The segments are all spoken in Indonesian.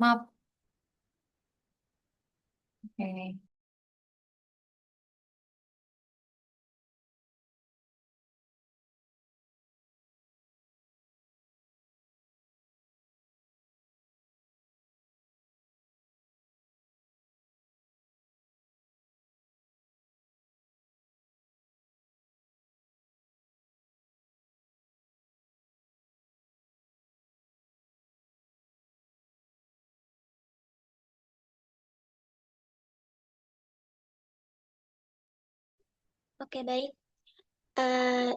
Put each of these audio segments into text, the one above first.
Maaf. Oke. Oke, baik.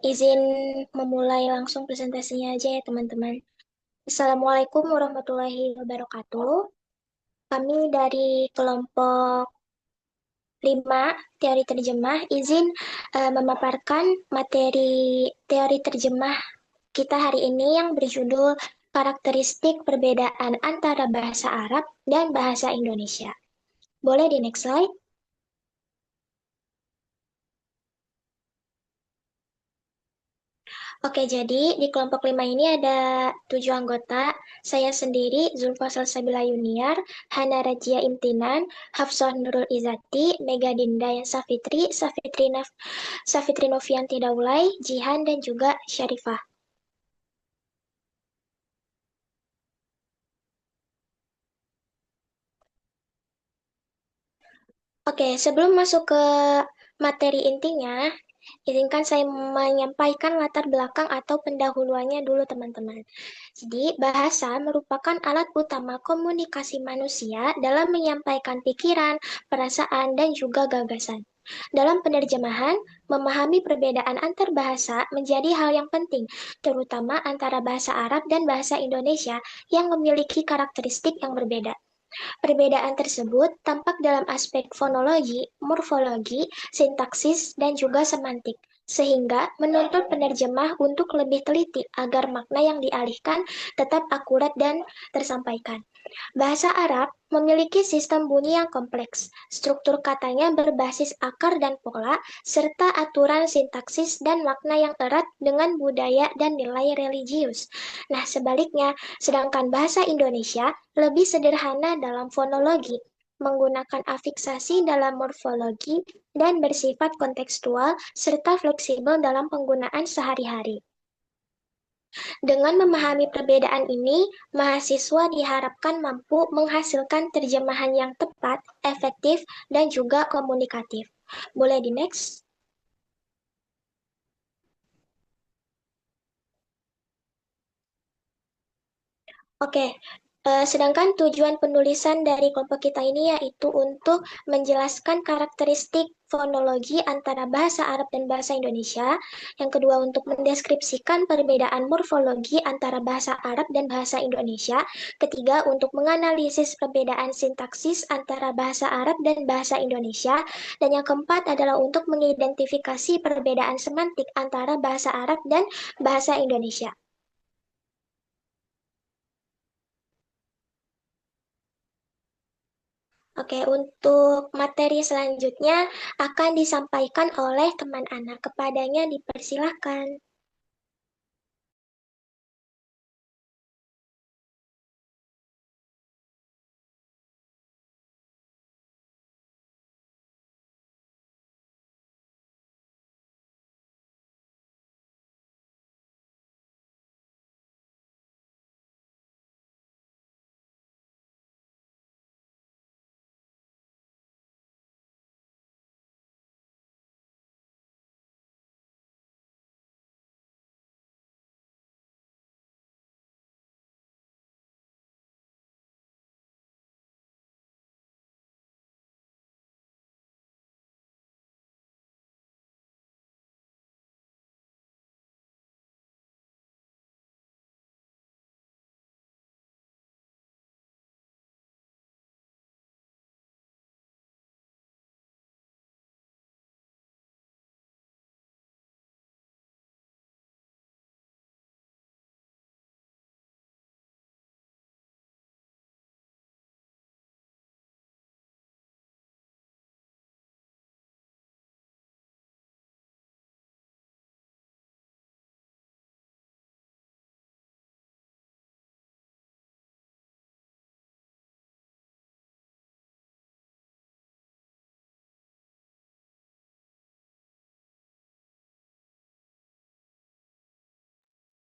Izin memulai langsung presentasinya aja ya, teman-teman. Assalamualaikum warahmatullahi wabarakatuh. Kami dari kelompok 5 teori terjemah, izin memaparkan materi teori terjemah kita hari ini yang berjudul karakteristik perbedaan antara bahasa Arab dan bahasa Indonesia. Boleh di next slide? Oke, jadi di kelompok 5 ini ada 7 anggota. Saya sendiri, Zulfa Salsabila Yuniar, Hana Rajia Imtinan, Hafsah Nurul Izati, Mega Dinda Yan Safitri, Safitri Novianti Daulay, Jihan, dan juga Syarifah. Oke, sebelum masuk ke materi intinya, izinkan saya menyampaikan latar belakang atau pendahuluannya dulu, teman-teman. Jadi, bahasa merupakan alat utama komunikasi manusia dalam menyampaikan pikiran, perasaan, dan juga gagasan. Dalam penerjemahan, memahami perbedaan antar bahasa menjadi hal yang penting, terutama antara bahasa Arab dan bahasa Indonesia yang memiliki karakteristik yang berbeda. Perbedaan tersebut tampak dalam aspek fonologi, morfologi, sintaksis, dan juga semantik, sehingga menuntut penerjemah untuk lebih teliti agar makna yang dialihkan tetap akurat dan tersampaikan. Bahasa Arab memiliki sistem bunyi yang kompleks. Struktur katanya berbasis akar dan pola, serta aturan sintaksis dan makna yang erat dengan budaya dan nilai religius. Nah, sebaliknya, sedangkan bahasa Indonesia lebih sederhana dalam fonologi, menggunakan afiksasi dalam morfologi, dan bersifat kontekstual serta fleksibel dalam penggunaan sehari-hari. Dengan memahami perbedaan ini, mahasiswa diharapkan mampu menghasilkan terjemahan yang tepat, efektif, dan juga komunikatif. Boleh di next? Oke, sedangkan tujuan penulisan dari kelompok kita ini yaitu untuk menjelaskan karakteristik fonologi antara bahasa Arab dan bahasa Indonesia. Yang kedua, untuk mendeskripsikan perbedaan morfologi antara bahasa Arab dan bahasa Indonesia. Ketiga, untuk menganalisis perbedaan sintaksis antara bahasa Arab dan bahasa Indonesia. Dan yang keempat adalah untuk mengidentifikasi perbedaan semantik antara bahasa Arab dan bahasa Indonesia. Oke, untuk materi selanjutnya akan disampaikan oleh teman anak. Kepadanya dipersilahkan.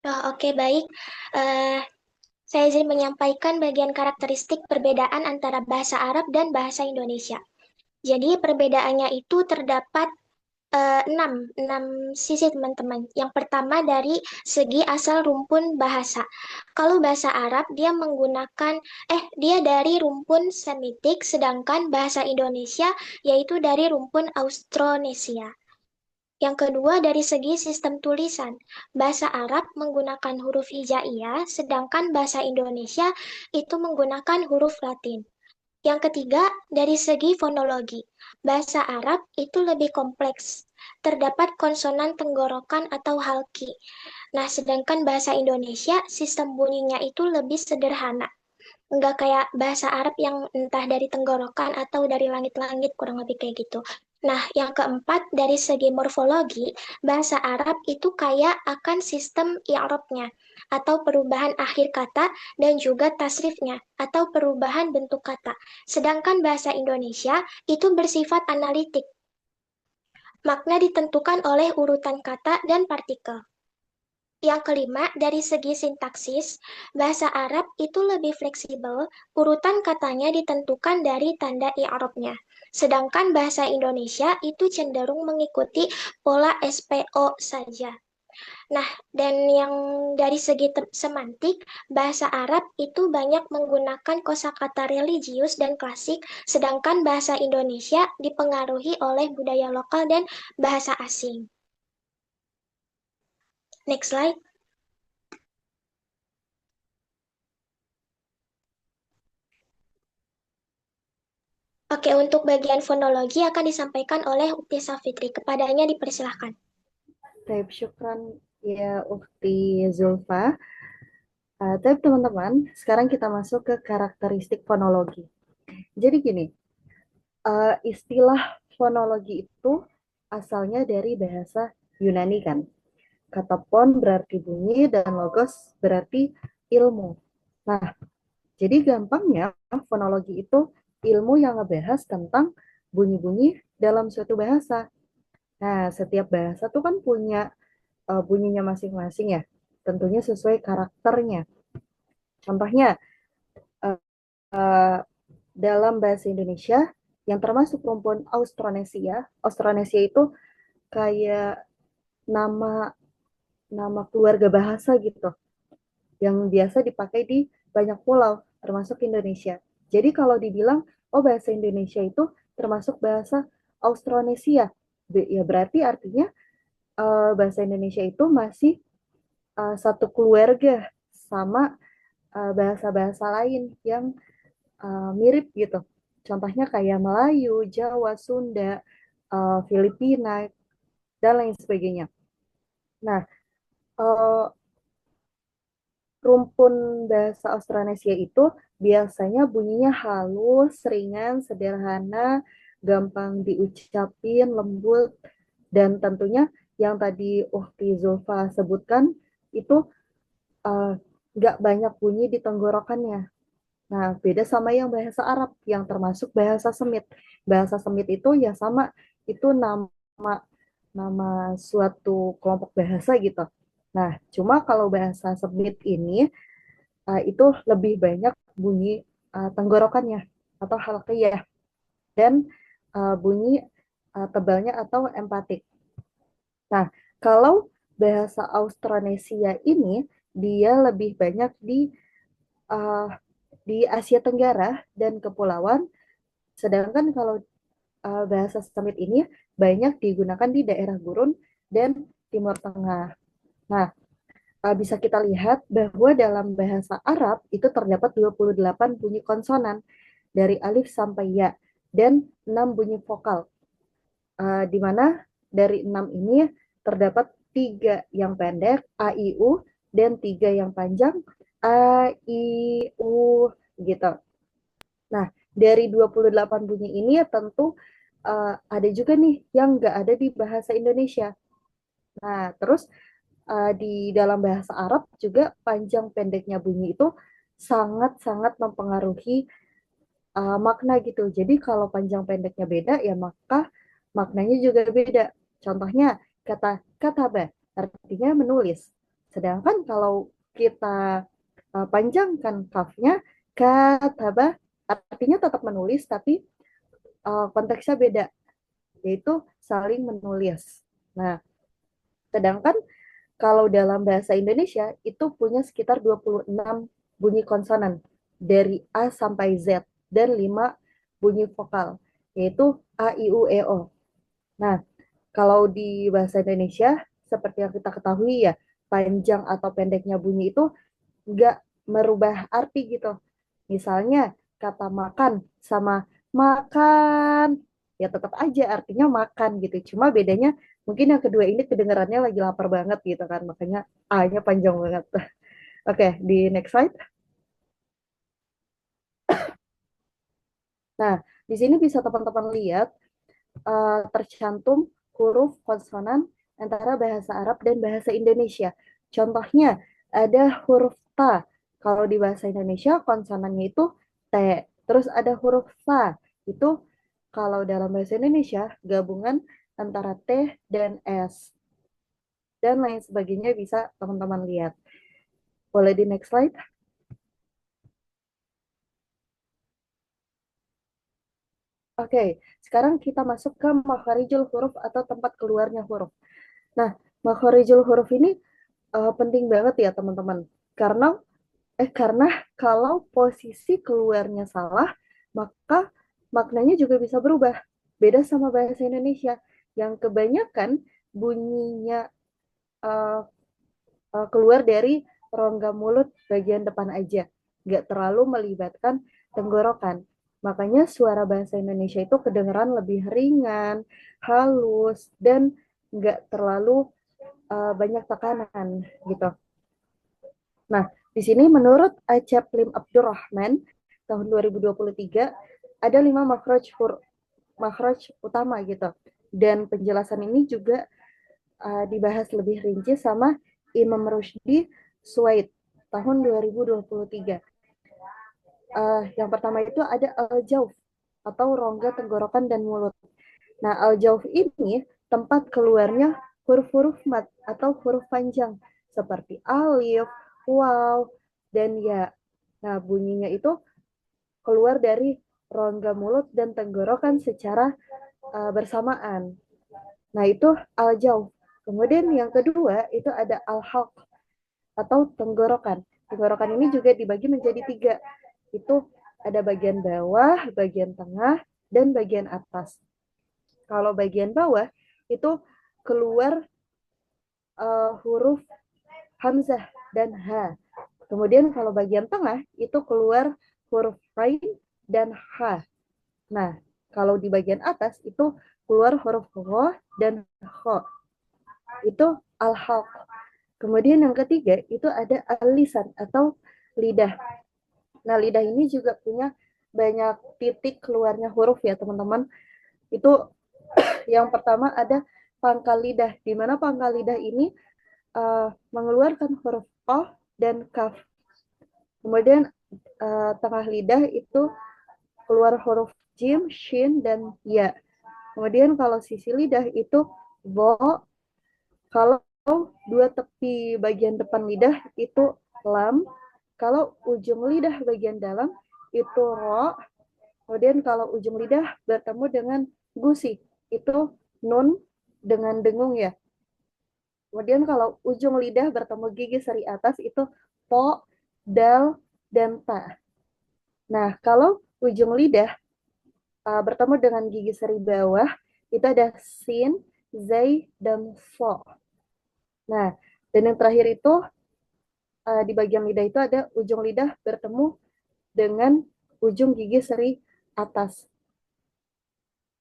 Oh, oke, baik. Eh, saya izin menyampaikan bagian karakteristik perbedaan antara bahasa Arab dan bahasa Indonesia. Jadi perbedaannya itu terdapat enam sisi teman-teman. Yang pertama dari segi asal rumpun bahasa. Kalau bahasa Arab dia dari rumpun Semitik, sedangkan bahasa Indonesia yaitu dari rumpun Austronesia. Yang kedua dari segi sistem tulisan. Bahasa Arab menggunakan huruf hijaiyah, sedangkan bahasa Indonesia itu menggunakan huruf Latin. Yang ketiga, dari segi fonologi, bahasa Arab itu lebih kompleks. Terdapat konsonan tenggorokan atau halki. Nah, sedangkan bahasa Indonesia, sistem bunyinya itu lebih sederhana. Enggak kayak bahasa Arab yang entah dari tenggorokan atau dari langit-langit, kurang lebih kayak gitu. Nah, yang keempat, dari segi morfologi, bahasa Arab itu kaya akan sistem i'rabnya, atau perubahan akhir kata, dan juga tasrifnya, atau perubahan bentuk kata. Sedangkan bahasa Indonesia itu bersifat analitik. Makna ditentukan oleh urutan kata dan partikel. Yang kelima, dari segi sintaksis, bahasa Arab itu lebih fleksibel, urutan katanya ditentukan dari tanda i'rabnya. Sedangkan bahasa Indonesia itu cenderung mengikuti pola SPO saja. Nah, dan yang dari segi semantik, bahasa Arab itu banyak menggunakan kosakata religius dan klasik, sedangkan bahasa Indonesia dipengaruhi oleh budaya lokal dan bahasa asing. Next slide. Oke, untuk bagian fonologi akan disampaikan oleh Ukti Safitri. Kepadanya dipersilahkan. Taib syukran ya Ukti Zulfa. Taib teman-teman, sekarang kita masuk ke karakteristik fonologi. Jadi gini, istilah fonologi itu asalnya dari bahasa Yunani kan. Kata pon berarti bunyi dan logos berarti ilmu. Nah, jadi gampangnya fonologi itu ilmu yang ngebahas tentang bunyi-bunyi dalam suatu bahasa. Nah, setiap bahasa tuh kan punya bunyinya masing-masing ya. Tentunya sesuai karakternya. Contohnya, uh, dalam bahasa Indonesia yang termasuk rumpun Austronesia, Austronesia itu kayak nama nama keluarga bahasa gitu, yang biasa dipakai di banyak pulau, termasuk Indonesia. Jadi kalau dibilang, oh bahasa Indonesia itu termasuk bahasa Austronesia, ya berarti artinya bahasa Indonesia itu masih satu keluarga sama bahasa-bahasa lain yang mirip gitu. Contohnya kayak Melayu, Jawa, Sunda, Filipina, dan lain sebagainya. Nah, uh, rumpun bahasa Austronesia itu biasanya bunyinya halus, ringan, sederhana, gampang diucapin, lembut, dan tentunya yang tadi Ukti Zulfa sebutkan itu uh, nggak banyak bunyi di tenggorokannya. Nah, beda sama yang bahasa Arab yang termasuk bahasa Semit. Bahasa Semit itu ya sama, itu nama nama suatu kelompok bahasa gitu. Nah, cuma kalau bahasa Semit ini itu lebih banyak bunyi tenggorokannya atau halqiyah dan bunyi tebalnya atau empatik. Nah, kalau bahasa Austronesia ini dia lebih banyak uh, di Asia Tenggara dan Kepulauan, sedangkan kalau bahasa Semit ini banyak digunakan di daerah gurun dan Timur Tengah. Nah, bisa kita lihat bahwa dalam bahasa Arab itu terdapat 28 bunyi konsonan dari alif sampai ya dan 6 bunyi vokal. Di mana dari 6 ini terdapat 3 yang pendek a i u dan 3 yang panjang a i u gitu. Nah, dari 28 bunyi ini ya tentu ada juga nih yang nggak ada di bahasa Indonesia. Nah, terus di dalam bahasa Arab juga panjang pendeknya bunyi itu sangat-sangat mempengaruhi makna gitu. Jadi kalau panjang pendeknya beda ya maka maknanya juga beda. Contohnya kata kataba artinya menulis. Sedangkan kalau kita panjangkan kafnya, kataba, artinya tetap menulis, tapi konteksnya beda, yaitu saling menulis. Nah, sedangkan kalau dalam bahasa Indonesia itu punya sekitar 26 bunyi konsonan dari A sampai Z dan 5 bunyi vokal, yaitu A, I, U, E, O. Nah, kalau di bahasa Indonesia, seperti yang kita ketahui ya, panjang atau pendeknya bunyi itu nggak merubah arti gitu. Misalnya kata makan sama makan, ya tetap aja artinya makan gitu. Cuma bedanya mungkin yang kedua ini kedengarannya lagi lapar banget gitu kan, makanya A-nya panjang banget. Oke, di next slide. Nah, di sini bisa teman-teman lihat tercantum huruf konsonan antara bahasa Arab dan bahasa Indonesia. Contohnya ada huruf ta. Kalau di bahasa Indonesia konsonannya itu T. Terus ada huruf sa. Itu kalau dalam bahasa Indonesia gabungan antara T dan S. Dan lain sebagainya bisa teman-teman lihat. Boleh di next slide? Oke, sekarang kita masuk ke makharijul huruf atau tempat keluarnya huruf. Nah, makharijul huruf ini penting banget ya teman-teman. Karena kalau posisi keluarnya salah, maka maknanya juga bisa berubah. Beda sama bahasa Indonesia yang kebanyakan bunyinya uh, keluar dari rongga mulut bagian depan aja, nggak terlalu melibatkan tenggorokan. Makanya suara bahasa Indonesia itu kedengeran lebih ringan, halus, dan nggak terlalu banyak tekanan gitu. Nah, di sini menurut Acep Lim Abdurrahman tahun 2023 ada 5 makhraj utama gitu. Dan penjelasan ini juga dibahas lebih rinci sama Imam Rusdi Suwaid tahun 2023. Yang pertama itu ada al-jauf atau rongga tenggorokan dan mulut. Nah, al-jauf ini tempat keluarnya huruf-huruf mat atau huruf panjang seperti alif, waw, dan ya. Nah, bunyinya itu keluar dari rongga mulut dan tenggorokan secara bersamaan. Nah, itu al-jauf. Kemudian yang kedua itu ada al-halq atau tenggorokan. Tenggorokan ini juga dibagi menjadi 3. Itu ada bagian bawah, bagian tengah, dan bagian atas. Kalau bagian bawah itu keluar huruf hamzah dan ha. Kemudian kalau bagian tengah itu keluar huruf rain dan ha. Nah, kalau di bagian atas itu keluar huruf gho dan kho. Itu al-halq. Kemudian yang ketiga itu ada al-lisan atau lidah. Nah, lidah ini juga punya banyak titik keluarnya huruf ya, teman-teman. Itu yang pertama ada pangkal lidah, di mana pangkal lidah ini mengeluarkan huruf O dan Kaf. Kemudian tengah lidah itu keluar huruf Jim, Shin, dan Ya. Kemudian kalau sisi lidah itu Bo. Kalau dua tepi bagian depan lidah itu Lam. Kalau ujung lidah bagian dalam itu Ro. Kemudian kalau ujung lidah bertemu dengan gusi itu Nun dengan dengung ya. Kemudian kalau ujung lidah bertemu gigi seri atas itu po, dal, dan ta. Nah, kalau ujung lidah bertemu dengan gigi seri bawah itu ada sin, zai, dan fo. Nah, dan yang terakhir itu di bagian lidah itu ada ujung lidah bertemu dengan ujung gigi seri atas.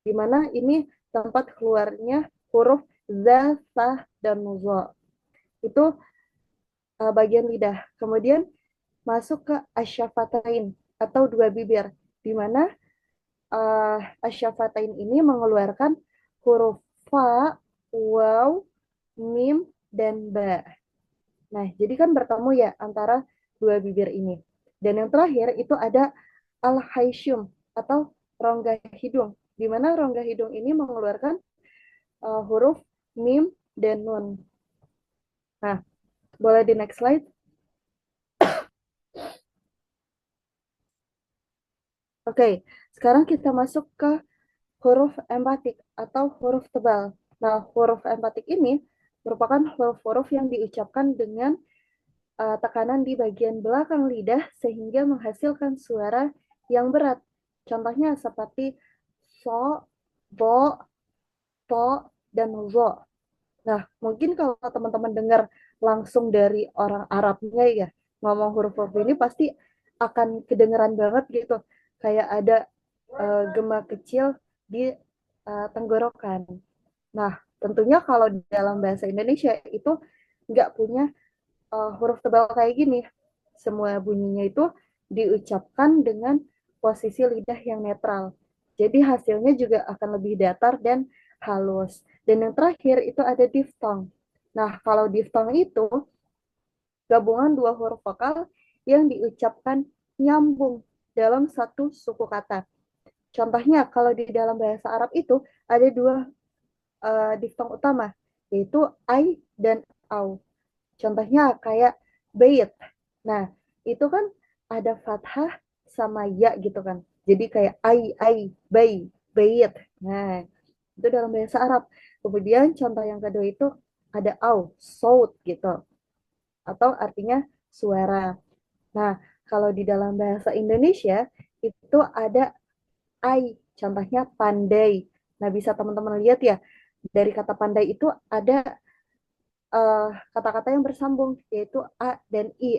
Di mana ini tempat keluarnya huruf za, sa, dan zo. Itu bagian lidah. Kemudian masuk ke asyafatain atau dua bibir, di mana asyafatain ini mengeluarkan huruf fa, waw, mim, dan ba. Nah, jadi kan bertemu ya antara dua bibir ini. Dan yang terakhir itu ada al-haisyum atau rongga hidung, di mana rongga hidung ini mengeluarkan huruf mim dan nun. Nah, Boleh di next slide? Oke, sekarang kita masuk ke huruf empatik atau huruf tebal. Nah, huruf empatik ini merupakan huruf-huruf yang diucapkan dengan tekanan di bagian belakang lidah sehingga menghasilkan suara yang berat. Contohnya seperti so, bo, to, dan zo. Nah, mungkin kalau teman-teman dengar langsung dari orang Arabnya ya, ngomong huruf-huruf ini pasti akan kedengeran banget gitu. Kayak ada gema kecil di tenggorokan. Nah, tentunya kalau dalam bahasa Indonesia itu nggak punya huruf tebal kayak gini. Semua bunyinya itu diucapkan dengan posisi lidah yang netral. Jadi hasilnya juga akan lebih datar dan halus. Dan yang terakhir itu ada diftong. Nah, kalau diftong itu gabungan dua huruf vokal yang diucapkan nyambung dalam satu suku kata. Contohnya, kalau di dalam bahasa Arab itu ada dua diftong utama, yaitu ai dan au. Contohnya kayak bait. Nah, itu kan ada fathah sama ya gitu kan. Jadi kayak ai, bay, bait. Nah, itu dalam bahasa Arab. Kemudian contoh yang kedua itu ada au, saut gitu. Atau artinya suara. Nah, kalau di dalam bahasa Indonesia itu ada ai, contohnya pandai. Nah, bisa teman-teman lihat ya, dari kata pandai itu ada kata-kata yang bersambung, yaitu a dan i,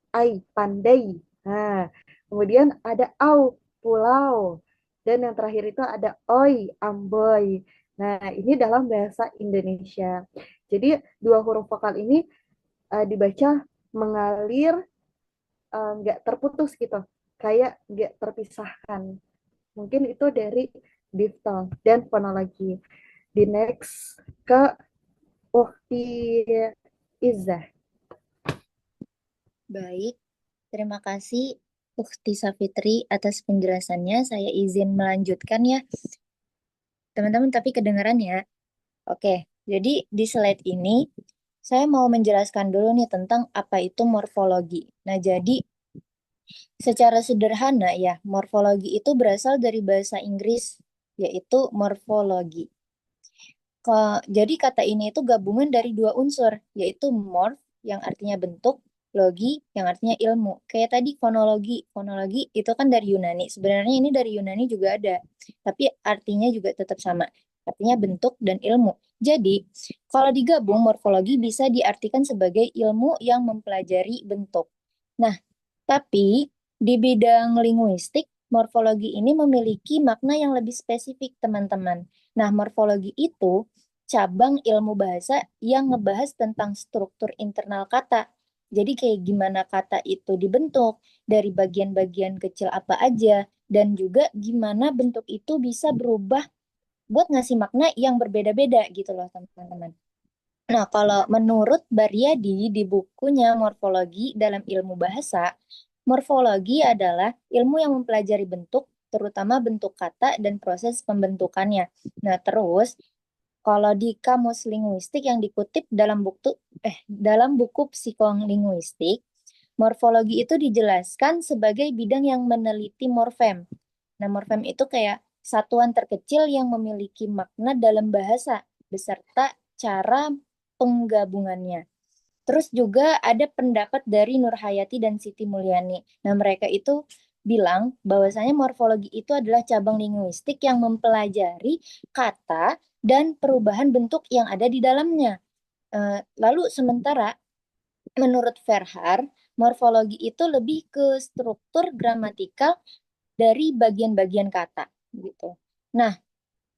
ai, pandai. Nah, kemudian ada au, pulau. Dan yang terakhir itu ada oi, amboy. Nah, ini dalam bahasa Indonesia. Jadi, dua huruf vokal ini dibaca mengalir, nggak terputus gitu. Kayak nggak terpisahkan. Mungkin itu dari diftong dan fonologi. Di next ke Ukti Izzah. Baik, terima kasih Ukti Safitri atas penjelasannya. Saya izin melanjutkan ya. Teman-teman, tapi kedengaran ya. Oke, jadi di slide ini saya mau menjelaskan dulu nih tentang apa itu morfologi. Nah, jadi secara sederhana ya, morfologi itu berasal dari bahasa Inggris, yaitu morfologi. Jadi kata ini itu gabungan dari dua unsur, yaitu morph yang artinya bentuk, logi yang artinya ilmu. Kayak tadi fonologi, fonologi itu kan dari Yunani. Sebenarnya ini dari Yunani juga ada, tapi artinya juga tetap sama. Artinya bentuk dan ilmu. Jadi, kalau digabung morfologi bisa diartikan sebagai ilmu yang mempelajari bentuk. Nah, tapi di bidang linguistik, morfologi ini memiliki makna yang lebih spesifik, teman-teman. Nah, morfologi itu cabang ilmu bahasa yang ngebahas tentang struktur internal kata. Jadi kayak gimana kata itu dibentuk, dari bagian-bagian kecil apa aja, dan juga gimana bentuk itu bisa berubah buat ngasih makna yang berbeda-beda gitu loh, teman-teman. Nah, kalau menurut Baryadi di bukunya Morfologi dalam Ilmu Bahasa, morfologi adalah ilmu yang mempelajari bentuk, terutama bentuk kata dan proses pembentukannya. Nah, terus kalau di kamus linguistik yang dikutip dalam buku psikolinguistik, morfologi itu dijelaskan sebagai bidang yang meneliti morfem. Nah, morfem itu kayak satuan terkecil yang memiliki makna dalam bahasa beserta cara penggabungannya. Terus juga ada pendapat dari Nurhayati dan Siti Mulyani. Nah, mereka itu bilang bahwasanya morfologi itu adalah cabang linguistik yang mempelajari kata dan perubahan bentuk yang ada di dalamnya. Lalu sementara menurut Verhaar, morfologi itu lebih ke struktur gramatikal dari bagian-bagian kata gitu. Nah,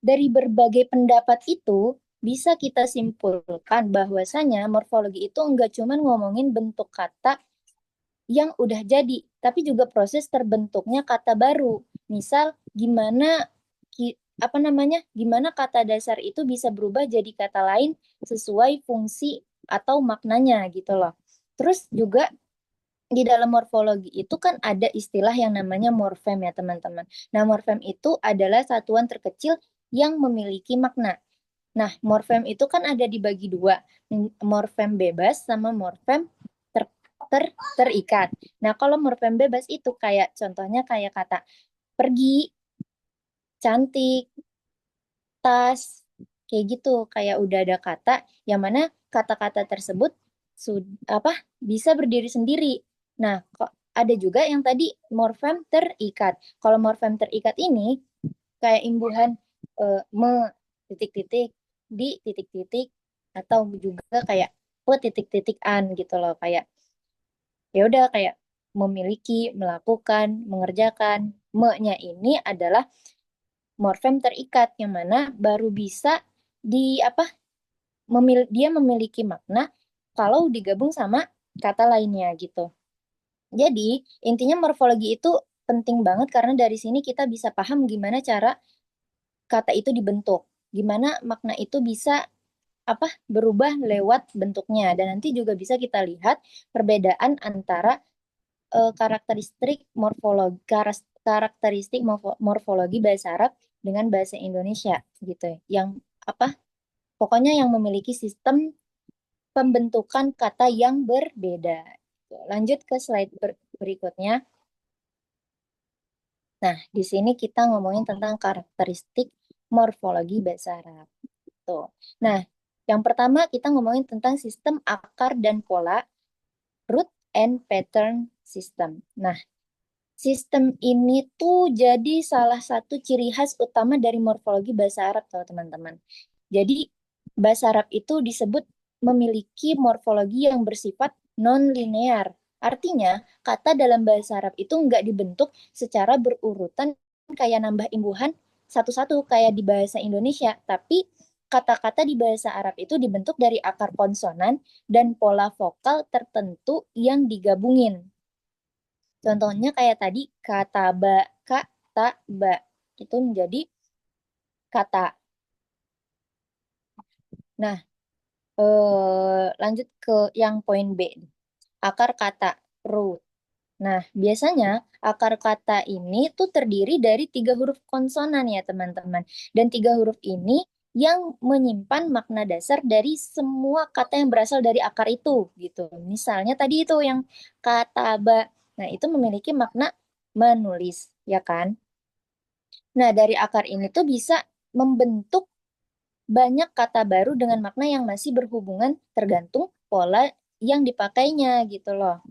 dari berbagai pendapat itu bisa kita simpulkan bahwasanya morfologi itu enggak cuma ngomongin bentuk kata yang udah jadi, tapi juga proses terbentuknya kata baru. Misal gimana gimana kata dasar itu bisa berubah jadi kata lain sesuai fungsi atau maknanya gitu loh. Terus juga di dalam morfologi itu kan ada istilah yang namanya morfem ya teman-teman. Nah, morfem itu adalah satuan terkecil yang memiliki makna. Nah, morfem itu kan ada dibagi dua, morfem bebas sama morfem terikat. Nah, kalau morfem bebas itu kayak contohnya kayak kata pergi, cantik, tas, kayak gitu. Kayak udah ada kata yang mana kata-kata tersebut apa bisa berdiri sendiri. Nah, kok ada juga yang tadi morfem terikat. Kalau morfem terikat ini kayak imbuhan me titik-titik di titik-titik atau juga kayak pe titik-titik-an gitu loh, kayak ya udah kayak memiliki, melakukan, mengerjakan. Me-nya ini adalah morfem terikat yang mana baru bisa di apa dia memiliki makna kalau digabung sama kata lainnya gitu. Jadi, intinya morfologi itu penting banget karena dari sini kita bisa paham gimana cara kata itu dibentuk, gimana makna itu bisa berubah lewat bentuknya, dan nanti juga bisa kita lihat perbedaan antara karakteristik morfologi bahasa Arab dengan bahasa Indonesia gitu ya. Yang apa pokoknya yang memiliki sistem pembentukan kata yang berbeda. Lanjut ke slide berikutnya. Nah, di sini kita ngomongin tentang karakteristik morfologi bahasa Arab. Tuh. Nah, yang pertama kita ngomongin tentang sistem akar dan pola, root and pattern system. Nah, sistem ini tuh jadi salah satu ciri khas utama dari morfologi bahasa Arab, teman-teman. Jadi, bahasa Arab itu disebut memiliki morfologi yang bersifat non-linear. Artinya, kata dalam bahasa Arab itu nggak dibentuk secara berurutan kayak nambah imbuhan satu-satu kayak di bahasa Indonesia, tapi kata-kata di bahasa Arab itu dibentuk dari akar konsonan dan pola vokal tertentu yang digabungin. Contohnya kayak tadi kata ba itu menjadi kata. Nah, lanjut ke yang poin B. Akar kata root. Nah, biasanya akar kata ini tuh terdiri dari 3 huruf konsonan ya teman-teman. Dan 3 huruf ini yang menyimpan makna dasar dari semua kata yang berasal dari akar itu gitu. Misalnya tadi itu yang kata ba. Nah, itu memiliki makna menulis, ya kan? Nah, dari akar ini tuh bisa membentuk banyak kata baru dengan makna yang masih berhubungan tergantung pola yang dipakainya gitu loh.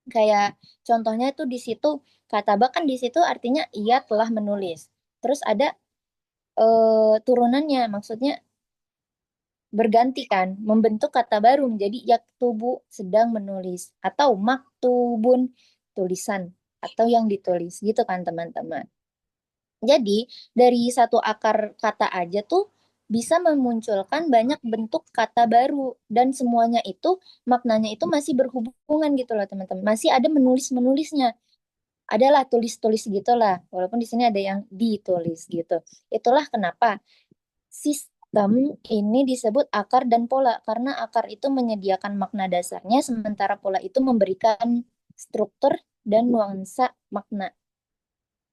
Kayak contohnya itu di situ kata bahkan di situ artinya ia telah menulis. Terus ada turunannya, maksudnya berganti kan, membentuk kata baru menjadi yaktubu sedang menulis atau maktubun tulisan atau yang ditulis gitu kan teman-teman. Jadi, dari satu akar kata aja tuh bisa memunculkan banyak bentuk kata baru dan semuanya itu maknanya itu masih berhubungan gitu loh teman-teman. Masih ada menulis-menulisnya. Adalah tulis-tulis gitu lah. Walaupun di sini ada yang ditulis gitu. Itulah kenapa sistem ini disebut akar dan pola karena akar itu menyediakan makna dasarnya sementara pola itu memberikan struktur dan nuansa makna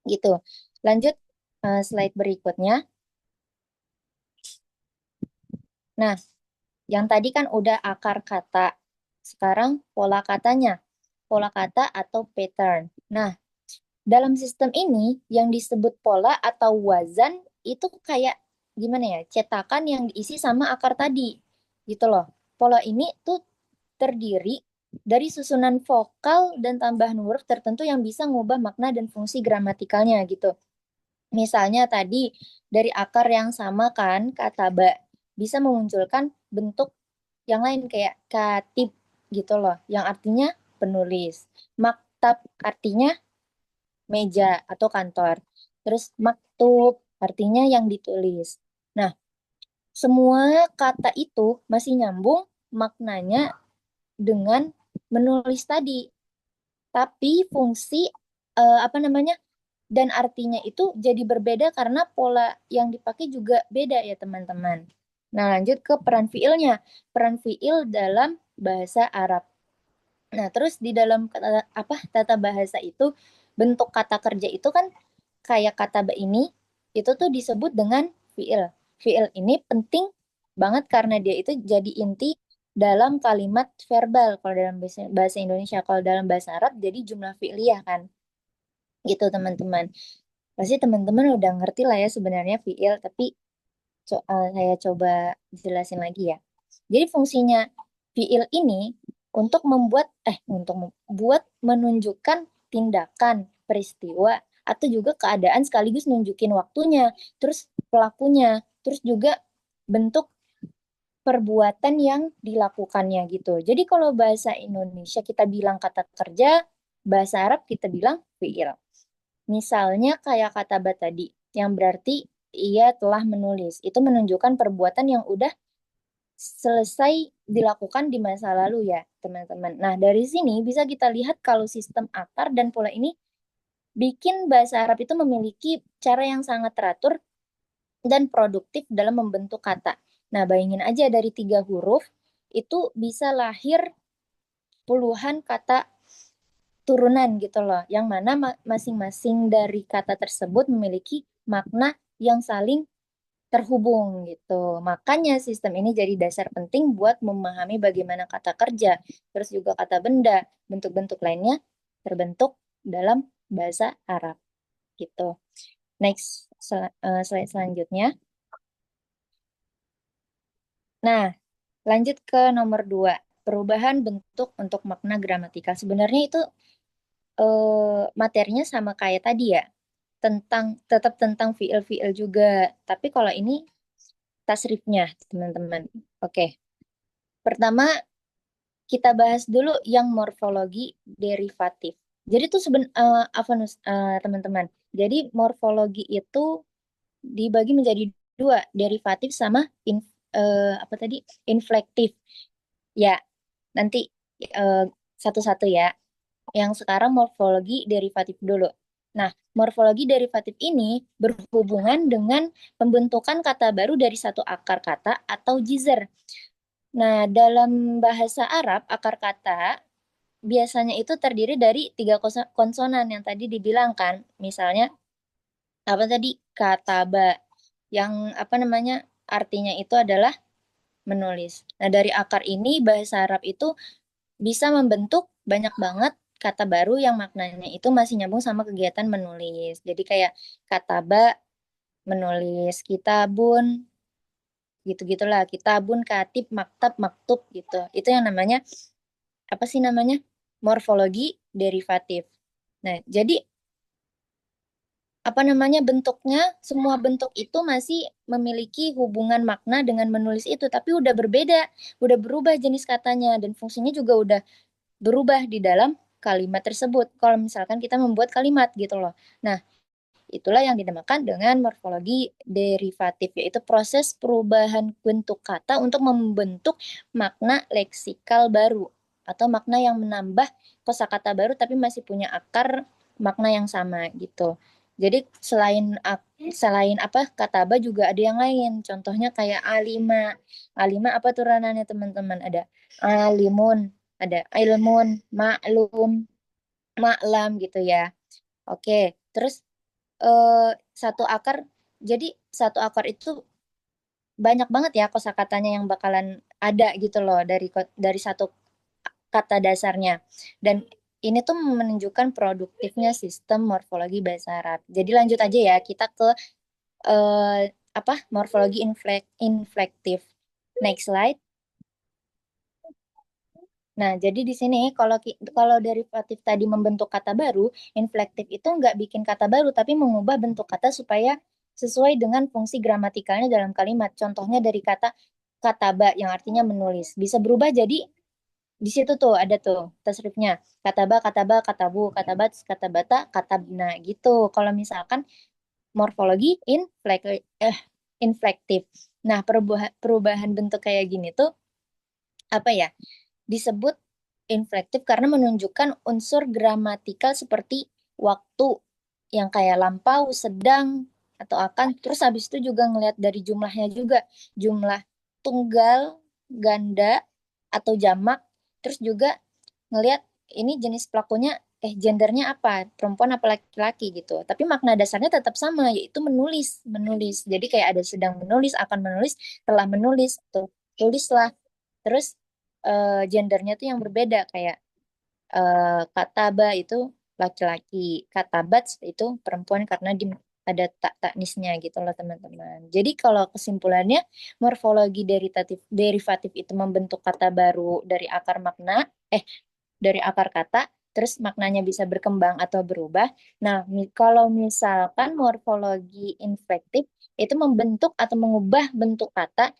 gitu. Lanjut slide berikutnya. Nah, yang tadi kan udah akar kata. Sekarang pola katanya. Pola kata atau pattern. Nah, dalam sistem ini yang disebut pola atau wazan itu kayak gimana ya? Cetakan yang diisi sama akar tadi. Gitu loh. Pola ini tuh terdiri dari susunan vokal dan tambahan huruf tertentu yang bisa mengubah makna dan fungsi gramatikalnya gitu. Misalnya tadi dari akar yang sama kan, kata ba bisa memunculkan bentuk yang lain kayak katib gitu loh, yang artinya penulis. Maktab artinya meja atau kantor. Terus maktub artinya yang ditulis. Nah, semua kata itu masih nyambung maknanya dengan menulis tadi. Tapi fungsi apa namanya dan artinya itu jadi berbeda karena pola yang dipakai juga beda ya teman-teman. Nah, lanjut ke peran fiilnya. Peran fiil dalam bahasa Arab. Nah, terus di dalam tata bahasa itu bentuk kata kerja itu kan kayak kata ba ini itu tuh disebut dengan fiil. fiil ini penting banget karena dia itu jadi inti dalam kalimat verbal kalau dalam bahasa Indonesia. Kalau dalam bahasa Arab jadi jumlah fi'liyah kan. Gitu teman-teman. Pasti teman-teman udah ngerti lah ya sebenarnya fiil, tapi saya coba jelasin lagi ya. Jadi fungsinya fiil ini untuk membuat menunjukkan tindakan, peristiwa atau juga keadaan sekaligus nunjukin waktunya, terus pelakunya, terus juga bentuk perbuatan yang dilakukannya gitu. Jadi kalau bahasa Indonesia kita bilang kata kerja, bahasa Arab kita bilang fiil. Misalnya kayak kata bat tadi, yang berarti ia telah menulis. Itu menunjukkan perbuatan yang udah selesai dilakukan di masa lalu ya, teman-teman. Nah, dari sini bisa kita lihat kalau sistem akar dan pola ini bikin bahasa Arab itu memiliki cara yang sangat teratur dan produktif dalam membentuk kata. Nah, bayangin aja dari 3 huruf, itu bisa lahir puluhan kata turunan gitu loh, yang mana masing-masing dari kata tersebut memiliki makna yang saling terhubung gitu. Makanya sistem ini jadi dasar penting buat memahami bagaimana kata kerja, terus juga kata benda, bentuk-bentuk lainnya terbentuk dalam bahasa Arab gitu. Next, slide selanjutnya. Nah, lanjut ke nomor 2, perubahan bentuk untuk makna gramatikal. Sebenarnya itu materinya sama kayak tadi ya, tetap tentang fiil-fiil juga. Tapi kalau ini tasrifnya, teman-teman. Oke, pertama kita bahas dulu yang morfologi derivatif. Jadi tuh teman-teman. Jadi morfologi itu dibagi menjadi 2, derivatif sama apa tadi? Inflektif. Ya, nanti eh, satu-satu ya. Yang sekarang morfologi derivatif dulu. Nah, morfologi derivatif ini berhubungan dengan pembentukan kata baru dari satu akar kata atau jizr. Nah, dalam bahasa Arab, akar kata biasanya itu terdiri dari 3 konsonan yang tadi dibilang kan. Misalnya, apa tadi? Kata ba, yang apa namanya, artinya itu adalah menulis. Nah, dari akar ini bahasa Arab itu bisa membentuk banyak banget kata baru yang maknanya itu masih nyambung sama kegiatan menulis. Jadi kayak kataba menulis, kitabun gitu-gitulah, kitabun, katib, maktab, maktub gitu. Itu yang namanya apa sih namanya? Morfologi derivatif. Nah, jadi apa namanya bentuknya, semua bentuk itu masih memiliki hubungan makna dengan menulis itu, tapi udah berbeda, udah berubah jenis katanya dan fungsinya juga udah berubah di dalam kalimat tersebut. Kalau misalkan kita membuat kalimat gitu loh. Nah, itulah yang dinamakan dengan morfologi derivatif, yaitu proses perubahan bentuk kata untuk membentuk makna leksikal baru atau makna yang menambah kosakata baru tapi masih punya akar makna yang sama gitu. Jadi selain apa kata ba juga ada yang lain. Contohnya kayak alima. Alima apa turunannya teman-teman? Ada alimun, ada ilmun, maklum, maklam gitu ya. Oke, terus satu akar, jadi satu akar itu banyak banget ya kosakatanya yang bakalan ada gitu loh dari satu kata dasarnya. Dan ini tuh menunjukkan produktifnya sistem morfologi bahasa Arab. Jadi lanjut aja ya, kita ke eh, apa morfologi inflektif. Next slide. Nah, jadi di sini kalau derivatif tadi membentuk kata baru, inflektif itu nggak bikin kata baru, tapi mengubah bentuk kata supaya sesuai dengan fungsi gramatikalnya dalam kalimat. Contohnya dari kata kataba yang artinya menulis. Bisa berubah jadi di situ tuh ada tuh tasrifnya. Kataba, kataba, katabu, katabat, katabata, katabna gitu. Kalau misalkan morfologi inflektif. Nah, perubahan bentuk kayak gini tuh apa ya? Disebut inflektif karena menunjukkan unsur gramatikal seperti waktu yang kayak lampau, sedang, atau akan. Terus habis itu juga ngelihat dari jumlahnya juga. Jumlah tunggal, ganda, atau jamak. Terus juga ngelihat ini jenis pelakunya gendernya apa, perempuan apa laki-laki gitu. Tapi makna dasarnya tetap sama, yaitu menulis, menulis. Jadi kayak ada sedang menulis, akan menulis, telah menulis, tuh tulislah. Terus gendernya tuh yang berbeda kayak kataba itu laki-laki, katabat itu perempuan karena ada taknisnya gitu loh teman-teman. Jadi kalau kesimpulannya morfologi derivatif itu membentuk kata baru dari akar makna, eh dari akar kata, terus maknanya bisa berkembang atau berubah. Nah, kalau misalkan morfologi inflektif itu membentuk atau mengubah bentuk kata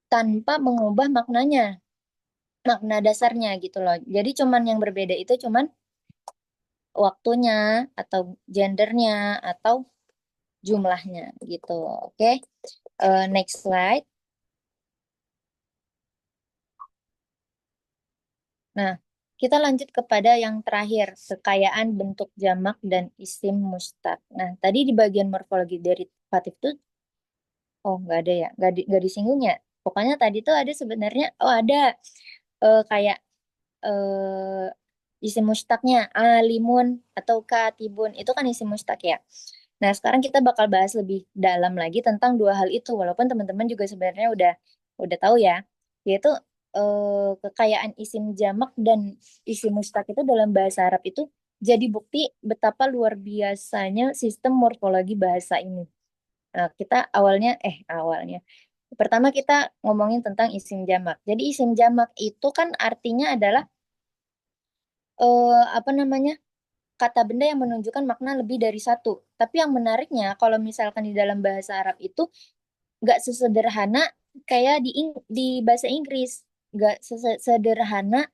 tanpa mengubah maknanya, makna dasarnya gitu loh. Jadi cuman yang berbeda itu cuman waktunya atau gendernya atau jumlahnya gitu. Oke. Next slide. Nah, kita lanjut kepada yang terakhir, kekayaan bentuk jamak dan isim mustaq. Nah, tadi di bagian morfologi derivatif tuh, oh nggak ada ya, nggak disinggung ya. Pokoknya tadi tuh ada sebenarnya, oh ada kayak isim mustaqnya, alimun atau katibun, itu kan isim mustaq ya. Nah, sekarang kita bakal bahas lebih dalam lagi tentang dua hal itu, walaupun teman-teman juga sebenarnya udah tahu ya, yaitu kekayaan isim jamak dan isim mustaq itu dalam bahasa Arab itu jadi bukti betapa luar biasanya sistem morfologi bahasa ini. Nah, kita awalnya. Pertama kita ngomongin tentang isim jamak. Jadi isim jamak itu kan artinya adalah apa namanya? Kata benda yang menunjukkan makna lebih dari satu. Tapi yang menariknya, kalau misalkan di dalam bahasa Arab itu nggak sesederhana kayak di bahasa Inggris. Nggak sesederhana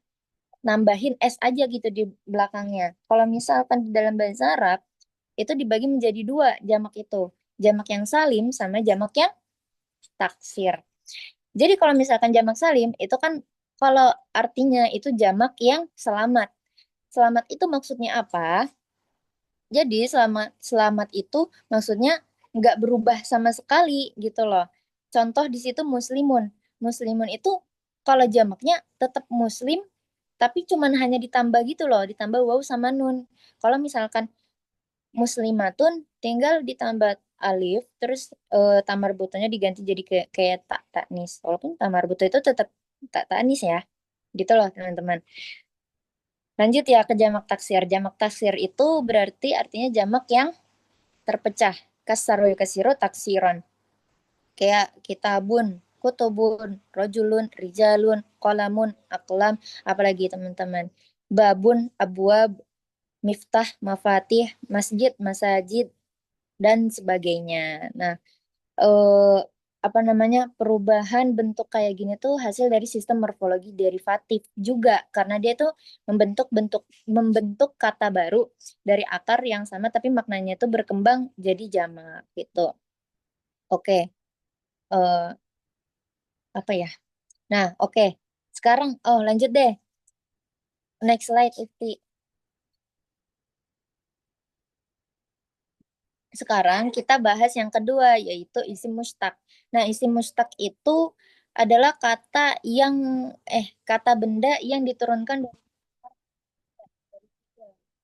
nambahin S aja gitu di belakangnya. Kalau misalkan di dalam bahasa Arab, itu dibagi menjadi dua jamak itu. Jamak yang salim sama jamak yang taksir. Jadi kalau misalkan jamak salim, itu kan kalau artinya itu jamak yang selamat. Selamat itu maksudnya apa? Jadi selamat selamat itu maksudnya nggak berubah sama sekali gitu loh. Contoh di situ muslimun. Muslimun itu kalau jamaknya tetap muslim, tapi cuman hanya ditambah gitu loh, ditambah waw sama nun. Kalau misalkan muslimatun tinggal ditambah alif, terus tamar butonya diganti jadi kayak tak taknis. Walaupun tamar buto itu tetap tak taknis ya, gitu loh teman-teman. Lanjut ya ke jamak taksir. Jamak taksir itu berarti artinya jamak yang terpecah. Kasarul kasiro taksiron. Kayak kitabun, kutubun, rojulun, rijalun, kolamun, aklam, apalagi teman-teman. Babun, abwab, miftah, mafatih, masjid, masajid, dan sebagainya. Nah, eh, apa namanya perubahan bentuk kayak gini tuh hasil dari sistem morfologi derivatif juga karena dia tuh membentuk kata baru dari akar yang sama tapi maknanya tuh berkembang jadi jamak gitu. Oke, eh, apa ya? Nah, oke. Sekarang lanjut deh. Next slide, Ifti. Sekarang kita bahas yang kedua yaitu isim mustaq. Nah, isim mustaq itu adalah kata benda yang diturunkan dari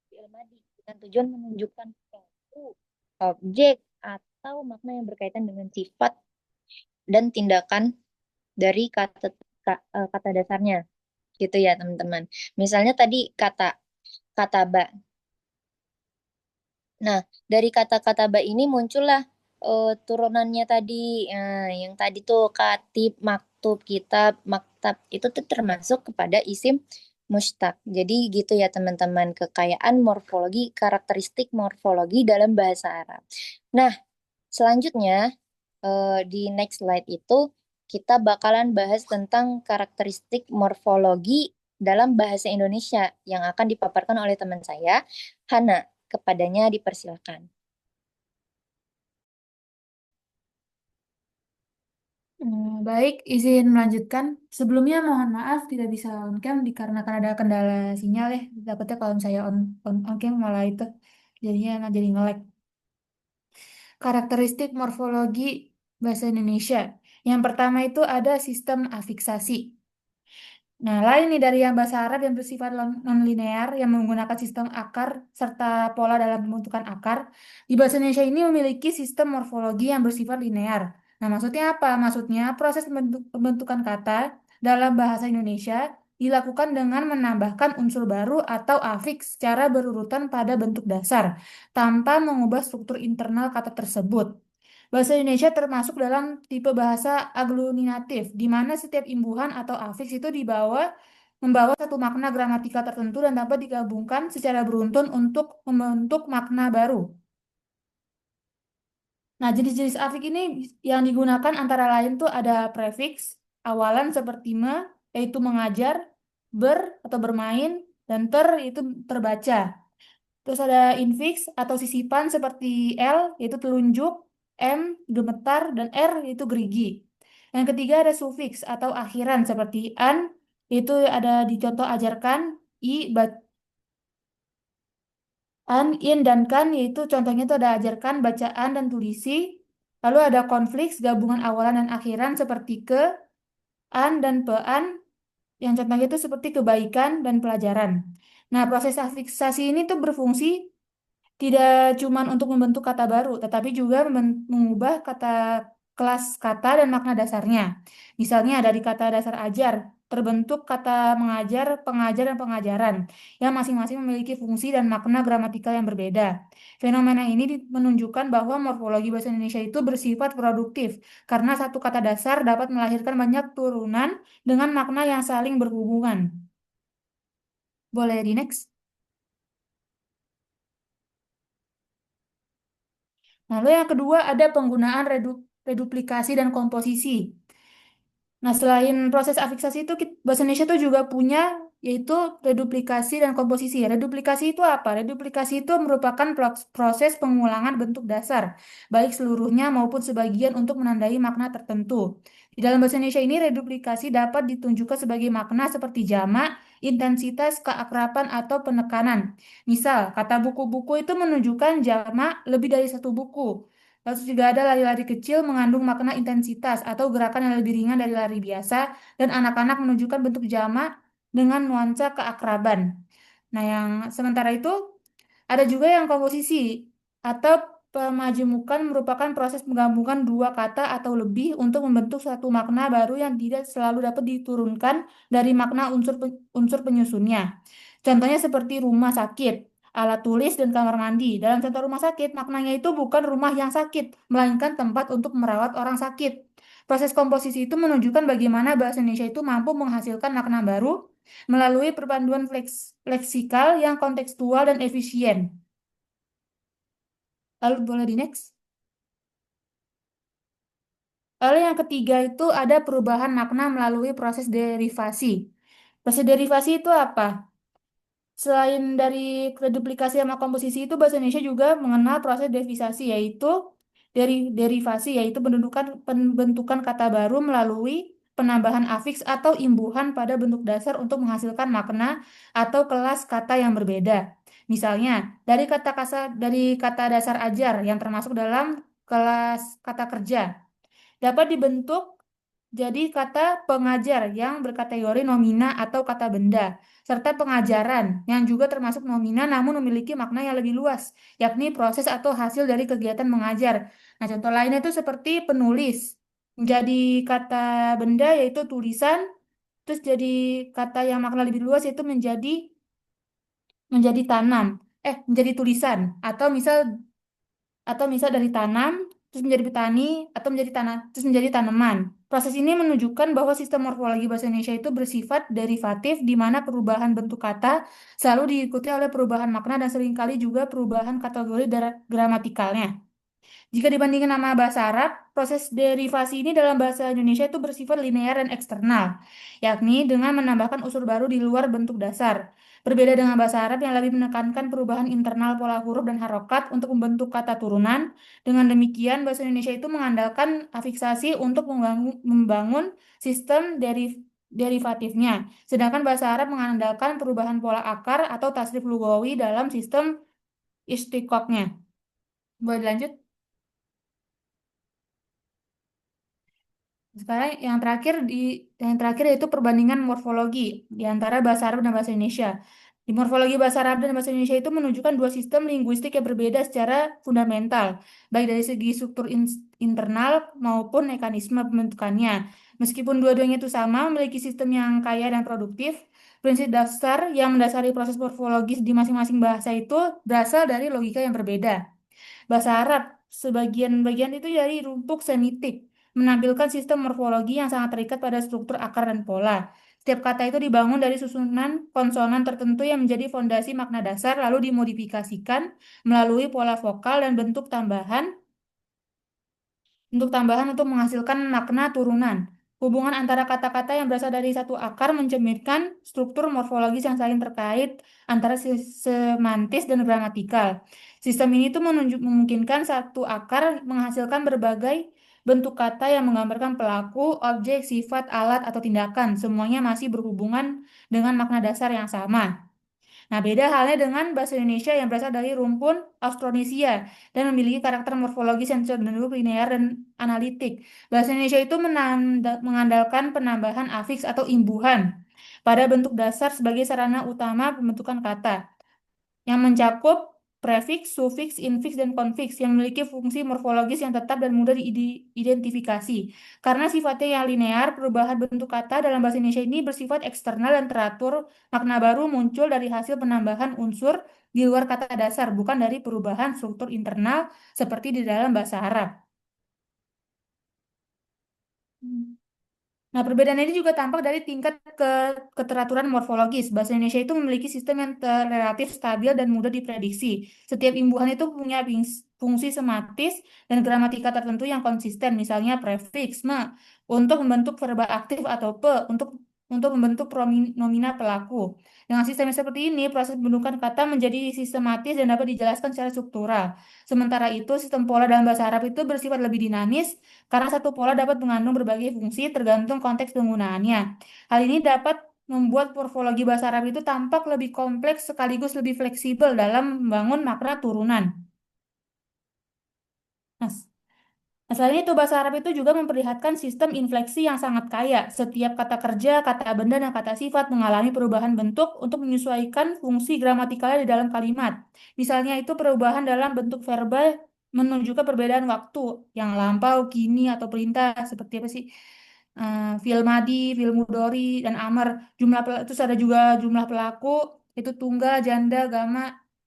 fi'il madi dengan tujuan menunjukkan suatu objek atau makna yang berkaitan dengan sifat dan tindakan dari kata dasarnya gitu ya teman-teman. Misalnya tadi kata ba. Nah, dari kata-kata ba ini muncullah turunannya tadi. Yang tadi tuh katib, maktub, kitab, maktab itu tuh termasuk kepada isim mustaq. Jadi gitu ya teman-teman, kekayaan morfologi, karakteristik morfologi dalam bahasa Arab. Nah, selanjutnya di next slide itu kita bakalan bahas tentang karakteristik morfologi dalam bahasa Indonesia yang akan dipaparkan oleh teman saya, Hana. Kepadanya dipersilakan. Baik, izin melanjutkan. Sebelumnya mohon maaf tidak bisa on cam dikarenakan ada kendala sinyal ya. Takutnya kalau saya on cam malah itu jadinya jadi nge-lag. Karakteristik morfologi bahasa Indonesia. Yang pertama itu ada sistem afiksasi. Nah, lain nih dari yang bahasa Arab yang bersifat non-linear yang menggunakan sistem akar serta pola dalam pembentukan akar. Di bahasa Indonesia ini memiliki sistem morfologi yang bersifat linear. Nah, maksudnya apa? Maksudnya proses pembentukan kata dalam bahasa Indonesia dilakukan dengan menambahkan unsur baru atau afiks secara berurutan pada bentuk dasar tanpa mengubah struktur internal kata tersebut. Bahasa Indonesia termasuk dalam tipe bahasa aglutinatif, di mana setiap imbuhan atau afiks itu membawa satu makna gramatikal tertentu dan dapat digabungkan secara beruntun untuk membentuk makna baru. Nah, jenis-jenis afiks ini yang digunakan antara lain tuh ada prefiks, awalan seperti yaitu mengajar, atau bermain, dan itu terbaca. Terus ada infiks atau sisipan seperti L, yaitu telunjuk, M, gemetar, dan R, yaitu gerigi. Yang ketiga ada sufiks atau akhiran seperti an, itu ada di contoh ajarkan, i, an, in, dan kan, yaitu contohnya itu ada ajarkan, bacaan, dan tulisi. Lalu ada konfliks, gabungan awalan dan akhiran seperti ke, an, dan pean, yang contohnya itu seperti kebaikan dan pelajaran. Nah, proses afiksasi ini tuh berfungsi tidak cuma untuk membentuk kata baru, tetapi juga mengubah kelas kata dan makna dasarnya. Misalnya dari kata dasar ajar, terbentuk kata mengajar, pengajar, dan pengajaran, yang masing-masing memiliki fungsi dan makna gramatikal yang berbeda. Fenomena ini menunjukkan bahwa morfologi bahasa Indonesia itu bersifat produktif, karena satu kata dasar dapat melahirkan banyak turunan dengan makna yang saling berhubungan. Boleh di next? Lalu yang kedua ada penggunaan reduplikasi dan komposisi. Nah, selain proses afiksasi itu, bahasa Indonesia itu juga punya yaitu reduplikasi dan komposisi. Reduplikasi itu apa? Reduplikasi itu merupakan proses pengulangan bentuk dasar, baik seluruhnya maupun sebagian untuk menandai makna tertentu. Di dalam bahasa Indonesia ini, reduplikasi dapat ditunjukkan sebagai makna seperti jamak, intensitas, keakraban, atau penekanan. Misal, kata buku-buku itu menunjukkan jamak lebih dari satu buku. Lalu juga ada lari-lari kecil mengandung makna intensitas atau gerakan yang lebih ringan dari lari biasa, dan anak-anak menunjukkan bentuk jamak dengan nuansa keakraban. Nah, yang sementara itu ada juga yang komposisi atau pemajemukan merupakan proses menggabungkan dua kata atau lebih untuk membentuk satu makna baru yang tidak selalu dapat diturunkan dari makna unsur penyusunnya. Contohnya seperti rumah sakit, alat tulis, dan kamar mandi. Dalam contoh rumah sakit, maknanya itu bukan rumah yang sakit, melainkan tempat untuk merawat orang sakit. Proses komposisi itu menunjukkan bagaimana bahasa Indonesia itu mampu menghasilkan makna baru melalui perpaduan leksikal yang kontekstual dan efisien. Lalu boleh di next. Lalu yang ketiga itu ada perubahan makna melalui proses derivasi. Proses derivasi itu apa? Selain dari reduplikasi sama komposisi itu, bahasa Indonesia juga mengenal proses devisasi, yaitu derivasi, yaitu pembentukan kata baru melalui penambahan afiks atau imbuhan pada bentuk dasar untuk menghasilkan makna atau kelas kata yang berbeda. Misalnya, dari kata dasar ajar yang termasuk dalam kelas kata kerja dapat dibentuk jadi kata pengajar yang berkategori nomina atau kata benda, serta pengajaran yang juga termasuk nomina namun memiliki makna yang lebih luas, yakni proses atau hasil dari kegiatan mengajar. Nah, contoh lainnya itu seperti penulis. Menjadi kata benda yaitu tulisan, terus jadi kata yang makna lebih luas yaitu menjadi tanam. Menjadi tulisan atau misal dari tanam terus menjadi petani atau menjadi tanah terus menjadi tanaman. Proses ini menunjukkan bahwa sistem morfologi bahasa Indonesia itu bersifat derivatif di mana perubahan bentuk kata selalu diikuti oleh perubahan makna dan seringkali juga perubahan kategori gramatikalnya. Jika dibandingkan sama bahasa Arab, proses derivasi ini dalam bahasa Indonesia itu bersifat linear dan eksternal, yakni dengan menambahkan unsur baru di luar bentuk dasar. Berbeda dengan bahasa Arab yang lebih menekankan perubahan internal pola huruf dan harokat untuk membentuk kata turunan. Dengan demikian, bahasa Indonesia itu mengandalkan afiksasi untuk membangun sistem derivatifnya. Sedangkan bahasa Arab mengandalkan perubahan pola akar atau tasrif lugawi dalam sistem istiqoknya. Boleh lanjut? Sekarang yang terakhir yaitu perbandingan morfologi di antara bahasa Arab dan bahasa Indonesia. Di morfologi bahasa Arab dan bahasa Indonesia itu menunjukkan dua sistem linguistik yang berbeda secara fundamental, baik dari segi struktur internal maupun mekanisme pembentukannya. Meskipun dua-duanya itu sama, memiliki sistem yang kaya dan produktif, prinsip dasar yang mendasari proses morfologis di masing-masing bahasa itu berasal dari logika yang berbeda. Bahasa Arab, sebagian-bagian itu dari rumpuk semitik, menampilkan sistem morfologi yang sangat terikat pada struktur akar dan pola. Setiap kata itu dibangun dari susunan konsonan tertentu yang menjadi fondasi makna dasar, lalu dimodifikasikan melalui pola vokal dan bentuk tambahan untuk menghasilkan makna turunan. Hubungan antara kata-kata yang berasal dari satu akar mencerminkan struktur morfologis yang saling terkait antara semantis dan gramatikal. Sistem ini tuh memungkinkan satu akar menghasilkan berbagai bentuk kata yang menggambarkan pelaku, objek, sifat, alat, atau tindakan. Semuanya masih berhubungan dengan makna dasar yang sama. Nah, beda halnya dengan bahasa Indonesia yang berasal dari rumpun Austronesia dan memiliki karakter morfologis yang cenderung linear dan analitik. Bahasa Indonesia itu mengandalkan penambahan afiks atau imbuhan pada bentuk dasar sebagai sarana utama pembentukan kata yang mencakup prefiks, sufiks, infiks, dan konfiks yang memiliki fungsi morfologis yang tetap dan mudah diidentifikasi. Karena sifatnya yang linear, perubahan bentuk kata dalam bahasa Indonesia ini bersifat eksternal dan teratur, makna baru muncul dari hasil penambahan unsur di luar kata dasar, bukan dari perubahan struktur internal seperti di dalam bahasa Arab. Nah, perbedaan ini juga tampak dari tingkat keteraturan morfologis. Bahasa Indonesia itu memiliki sistem yang relatif stabil dan mudah diprediksi. Setiap imbuhan itu punya fungsi sematis dan gramatika tertentu yang konsisten, misalnya prefiks, me, untuk membentuk verba aktif atau pe, untuk membentuk pronomina pelaku. Dengan sistem yang seperti ini, proses pembentukan kata menjadi sistematis dan dapat dijelaskan secara struktural. Sementara itu, sistem pola dalam bahasa Arab itu bersifat lebih dinamis, karena satu pola dapat mengandung berbagai fungsi tergantung konteks penggunaannya. Hal ini dapat membuat morfologi bahasa Arab itu tampak lebih kompleks sekaligus lebih fleksibel dalam membangun makna turunan. Nah, selain itu, bahasa Arab itu juga memperlihatkan sistem infleksi yang sangat kaya. Setiap kata kerja, kata benda, dan kata sifat mengalami perubahan bentuk untuk menyesuaikan fungsi gramatikalnya di dalam kalimat. Misalnya itu perubahan dalam bentuk verba menunjukkan perbedaan waktu yang lampau, kini, atau perintah. Seperti apa sih? Fi'il madi, fi'il mudhari, dan amar. Terus ada juga jumlah pelaku, itu tunggal, janda,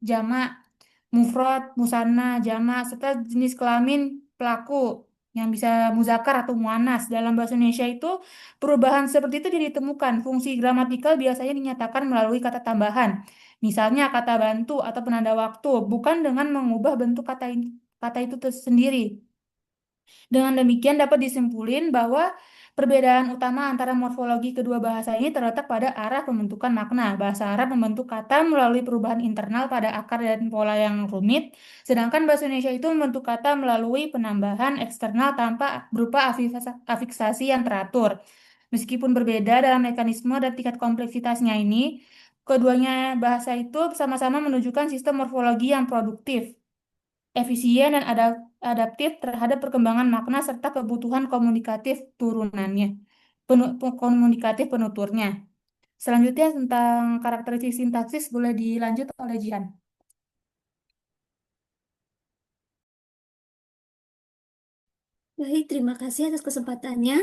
jamak, mufrad, musanna, jamak, serta jenis kelamin pelaku yang bisa muzakkar atau muannas. Dalam bahasa Indonesia itu perubahan seperti itu jadi ditemukan. Fungsi gramatikal biasanya dinyatakan melalui kata tambahan. Misalnya kata bantu atau penanda waktu, bukan dengan mengubah bentuk kata itu sendiri. Dengan demikian dapat disimpulin bahwa perbedaan utama antara morfologi kedua bahasa ini terletak pada arah pembentukan makna. Bahasa Arab membentuk kata melalui perubahan internal pada akar dan pola yang rumit, sedangkan bahasa Indonesia itu membentuk kata melalui penambahan eksternal tanpa berupa afiksasi yang teratur. Meskipun berbeda dalam mekanisme dan tingkat kompleksitasnya ini, keduanya bahasa itu sama-sama menunjukkan sistem morfologi yang produktif, efisien, dan adaptif terhadap perkembangan makna serta kebutuhan komunikatif turunannya, komunikatif penuturnya. Selanjutnya tentang karakteristik sintaksis boleh dilanjut oleh Jihan. Baik, terima kasih atas kesempatannya.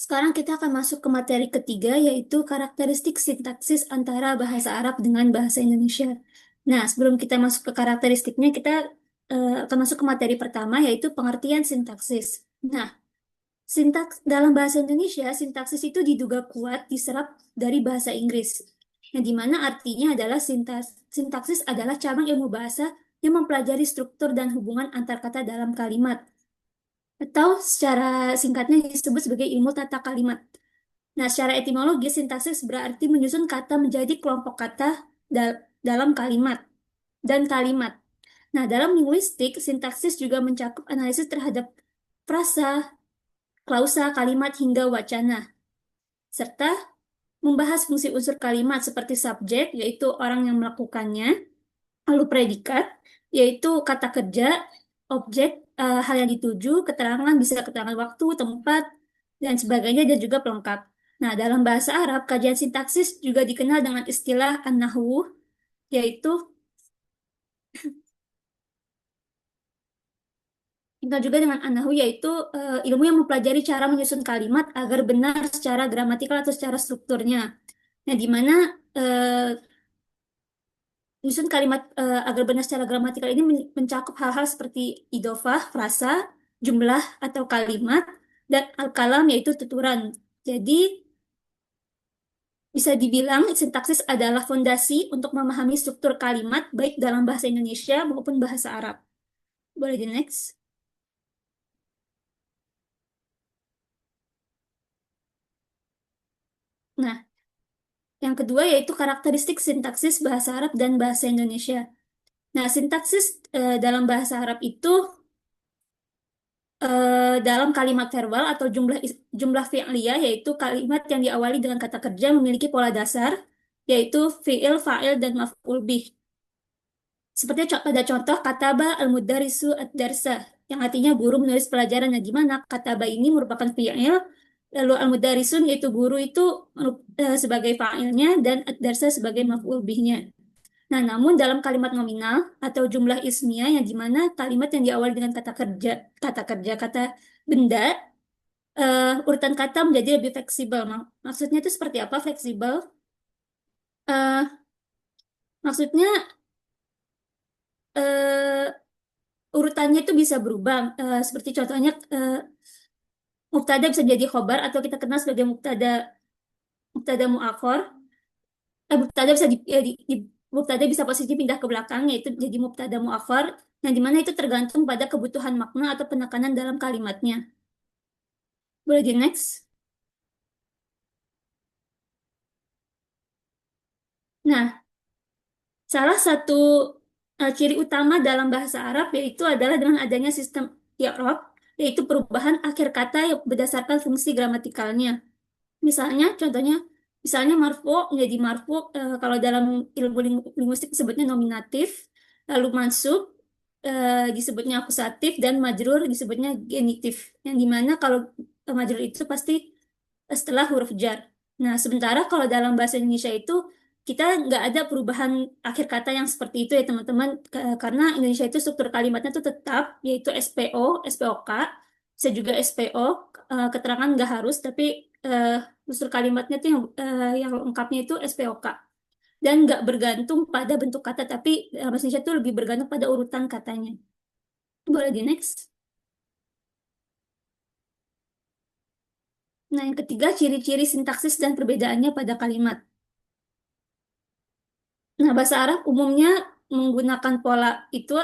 Sekarang kita akan masuk ke materi ketiga, yaitu karakteristik sintaksis antara bahasa Arab dengan bahasa Indonesia. Nah, sebelum kita masuk ke karakteristiknya, kita akan masuk ke materi pertama, yaitu pengertian sintaksis. Nah, dalam bahasa Indonesia, sintaksis itu diduga kuat diserap dari bahasa Inggris, yang dimana artinya adalah sintaksis adalah cabang ilmu bahasa yang mempelajari struktur dan hubungan antar kata dalam kalimat, atau secara singkatnya disebut sebagai ilmu tata kalimat. Nah, secara etimologis, sintaksis berarti menyusun kata menjadi kelompok kata dalam kalimat dan kalimat. Nah, dalam linguistik, sintaksis juga mencakup analisis terhadap frasa, klausa, kalimat, hingga wacana, serta membahas fungsi unsur kalimat seperti subjek, yaitu orang yang melakukannya, lalu predikat, yaitu kata kerja, objek, hal yang dituju, keterangan, bisa keterangan waktu, tempat, dan sebagainya, dan juga pelengkap. Nah, dalam bahasa Arab, kajian sintaksis juga dikenal dengan istilah an-nahwu, yaitu dikenal juga dengan an-nahwu, yaitu ilmu yang mempelajari cara menyusun kalimat agar benar secara gramatikal atau secara strukturnya. Nah, di mana menyusun kalimat agar benar secara gramatikal ini mencakup hal-hal seperti idofah, frasa, jumlah atau kalimat, dan al-kalam yaitu tuturan. Jadi, bisa dibilang sintaksis adalah fondasi untuk memahami struktur kalimat baik dalam bahasa Indonesia maupun bahasa Arab. Boleh di next. Nah, yang kedua yaitu karakteristik sintaksis bahasa Arab dan bahasa Indonesia. Nah, sintaksis dalam bahasa Arab itu dalam kalimat verbal atau jumlah fi'liyah, yaitu kalimat yang diawali dengan kata kerja memiliki pola dasar, yaitu fi'il, fa'il, dan maf'ul bih. Seperti pada contoh kataba al-mudarisu ad-darsa, yang artinya guru menulis pelajaran. Nah, gimana kataba ini merupakan fi'il, lalu al-mudarisun yaitu guru itu sebagai fa'ilnya, dan ad-darsa sebagai maf'ul bihnya. Nah, namun dalam kalimat nominal atau jumlah ismiyah, yang dimana kalimat yang diawali dengan kata benda, urutan kata menjadi lebih fleksibel. Maksudnya itu seperti apa fleksibel? Eh, maksudnya urutannya itu bisa berubah. Seperti contohnya mubtada bisa jadi khobar atau kita kenal sebagai mubtada muakhor. Mubtada bisa mubtada bisa posisi pindah ke belakang, yaitu jadi mubtada muakhor, yang dimana itu tergantung pada kebutuhan makna atau penekanan dalam kalimatnya. Boleh di next. Nah, salah satu ciri utama dalam bahasa Arab yaitu adalah dengan adanya sistem i'rab, yaitu perubahan akhir kata yang berdasarkan fungsi gramatikalnya. Misalnya, contohnya, misalnya marfu menjadi marfu kalau dalam ilmu linguistik disebutnya nominatif, lalu mansub disebutnya akusatif, dan majrur disebutnya genitif. Yang dimana kalau majrur itu pasti setelah huruf jar. Nah, sementara kalau dalam bahasa Indonesia itu kita nggak ada perubahan akhir kata yang seperti itu ya teman-teman, karena Indonesia itu struktur kalimatnya itu tetap, yaitu SPO, SPOK, bisa juga SPO, keterangan nggak harus, tapi struktur kalimatnya itu yang lengkapnya itu SPOK. Dan nggak bergantung pada bentuk kata, tapi bahasa Indonesia itu lebih bergantung pada urutan katanya. Boleh di next. Nah, yang ketiga, ciri-ciri sintaksis dan perbedaannya pada kalimat. Nah, bahasa Arab umumnya menggunakan pola itu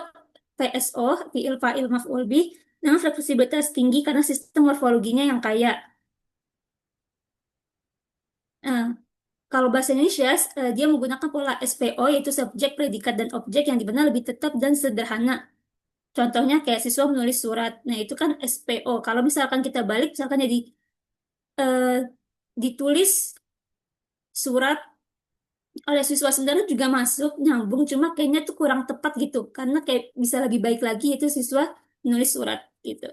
PSO, fi'il, fa'il, maf'ul bih, dengan fleksibilitas tinggi karena sistem morfologinya yang kaya. Nah, kalau bahasa Indonesia, dia menggunakan pola SPO, yaitu subjek, predikat, dan objek yang dibenarkan lebih tetap dan sederhana. Contohnya kayak siswa menulis surat. Nah, itu kan SPO. Kalau misalkan kita balik, misalkan jadi eh, ditulis surat oleh siswa sebenarnya juga masuk, nyambung, cuma kayaknya tuh kurang tepat gitu. Karena kayak bisa lebih baik lagi itu siswa menulis surat gitu.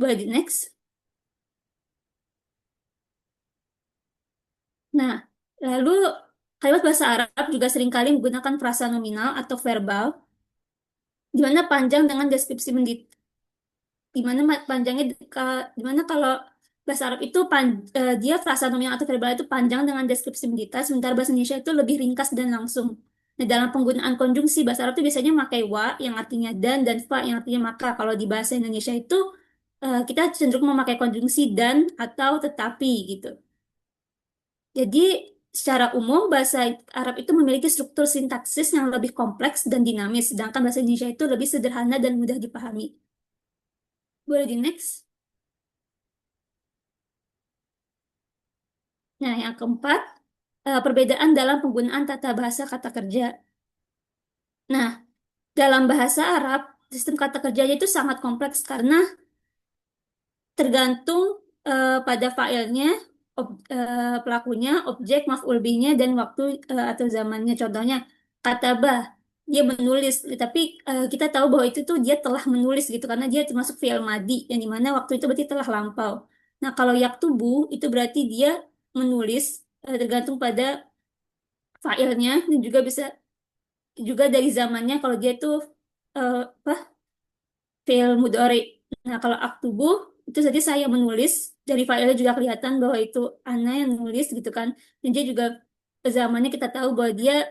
Boleh di next. Nah, lalu kalimat bahasa Arab juga seringkali menggunakan frasa nominal atau verbal, di mana panjang dengan deskripsi mendetail. Di mana panjangnya, di mana kalau bahasa Arab itu dia frasa nominal atau verbal itu panjang dengan deskripsi mendetail, sementara bahasa Indonesia itu lebih ringkas dan langsung. Nah, dalam penggunaan konjungsi bahasa Arab itu biasanya memakai wa yang artinya dan fa yang artinya maka. Kalau di bahasa Indonesia itu kita cenderung memakai konjungsi dan atau tetapi gitu. Jadi secara umum bahasa Arab itu memiliki struktur sintaksis yang lebih kompleks dan dinamis, sedangkan bahasa Indonesia itu lebih sederhana dan mudah dipahami. Boleh di next. Nah, yang keempat, perbedaan dalam penggunaan tata bahasa kata kerja. Nah, dalam bahasa Arab, sistem kata kerjanya itu sangat kompleks karena tergantung pada failnya, pelakunya, objek, maf'ul bihnya, dan waktu atau zamannya. Contohnya, katabah. dia menulis, tapi kita tahu bahwa itu tuh dia telah menulis gitu karena dia termasuk fi'il madi yang dimana waktu itu berarti telah lampau. Nah, kalau yaktubu itu berarti dia menulis, tergantung pada fa'ilnya dan juga bisa juga dari zamannya kalau dia tuh apa fi'il mudhari. Nah, kalau aktubu itu tadi saya menulis, dari fa'ilnya juga kelihatan bahwa itu ana yang nulis gitu kan. Dan dia juga zamannya kita tahu bahwa dia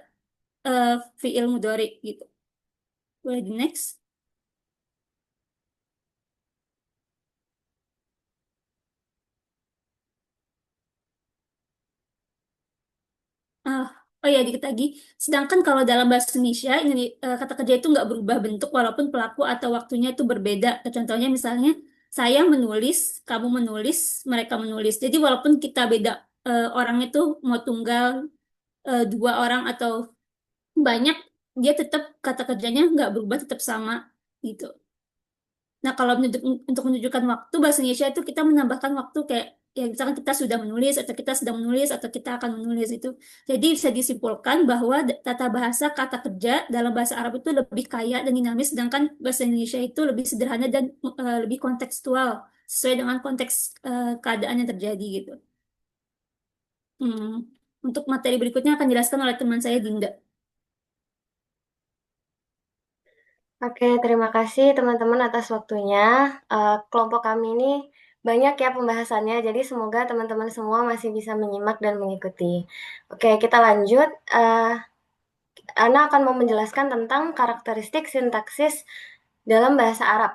eh, fi'il mudhari gitu. Boleh di next? Ah, oh ya, dikit lagi. Sedangkan kalau dalam bahasa Indonesia, ini kata kerja itu nggak berubah bentuk walaupun pelaku atau waktunya itu berbeda. Contohnya misalnya, saya menulis, kamu menulis, mereka menulis. Jadi walaupun kita beda orang itu mau tunggal, dua orang atau banyak, dia tetap kata kerjanya nggak berubah, tetap sama gitu. Nah, kalau untuk menunjukkan waktu, bahasa Indonesia itu kita menambahkan waktu kayak, ya misalkan kita sudah menulis, atau kita sedang menulis, atau kita akan menulis itu. Jadi bisa disimpulkan bahwa tata bahasa kata kerja dalam bahasa Arab itu lebih kaya dan dinamis, sedangkan bahasa Indonesia itu lebih sederhana dan lebih kontekstual, sesuai dengan konteks keadaan yang terjadi gitu. Hmm. Untuk materi berikutnya akan dijelaskan oleh teman saya Dinda. Oke, terima kasih teman-teman atas waktunya. Kelompok kami ini banyak ya pembahasannya, jadi semoga teman-teman semua masih bisa menyimak dan mengikuti. Oke, kita lanjut. Ana akan mau menjelaskan tentang karakteristik sintaksis dalam bahasa Arab.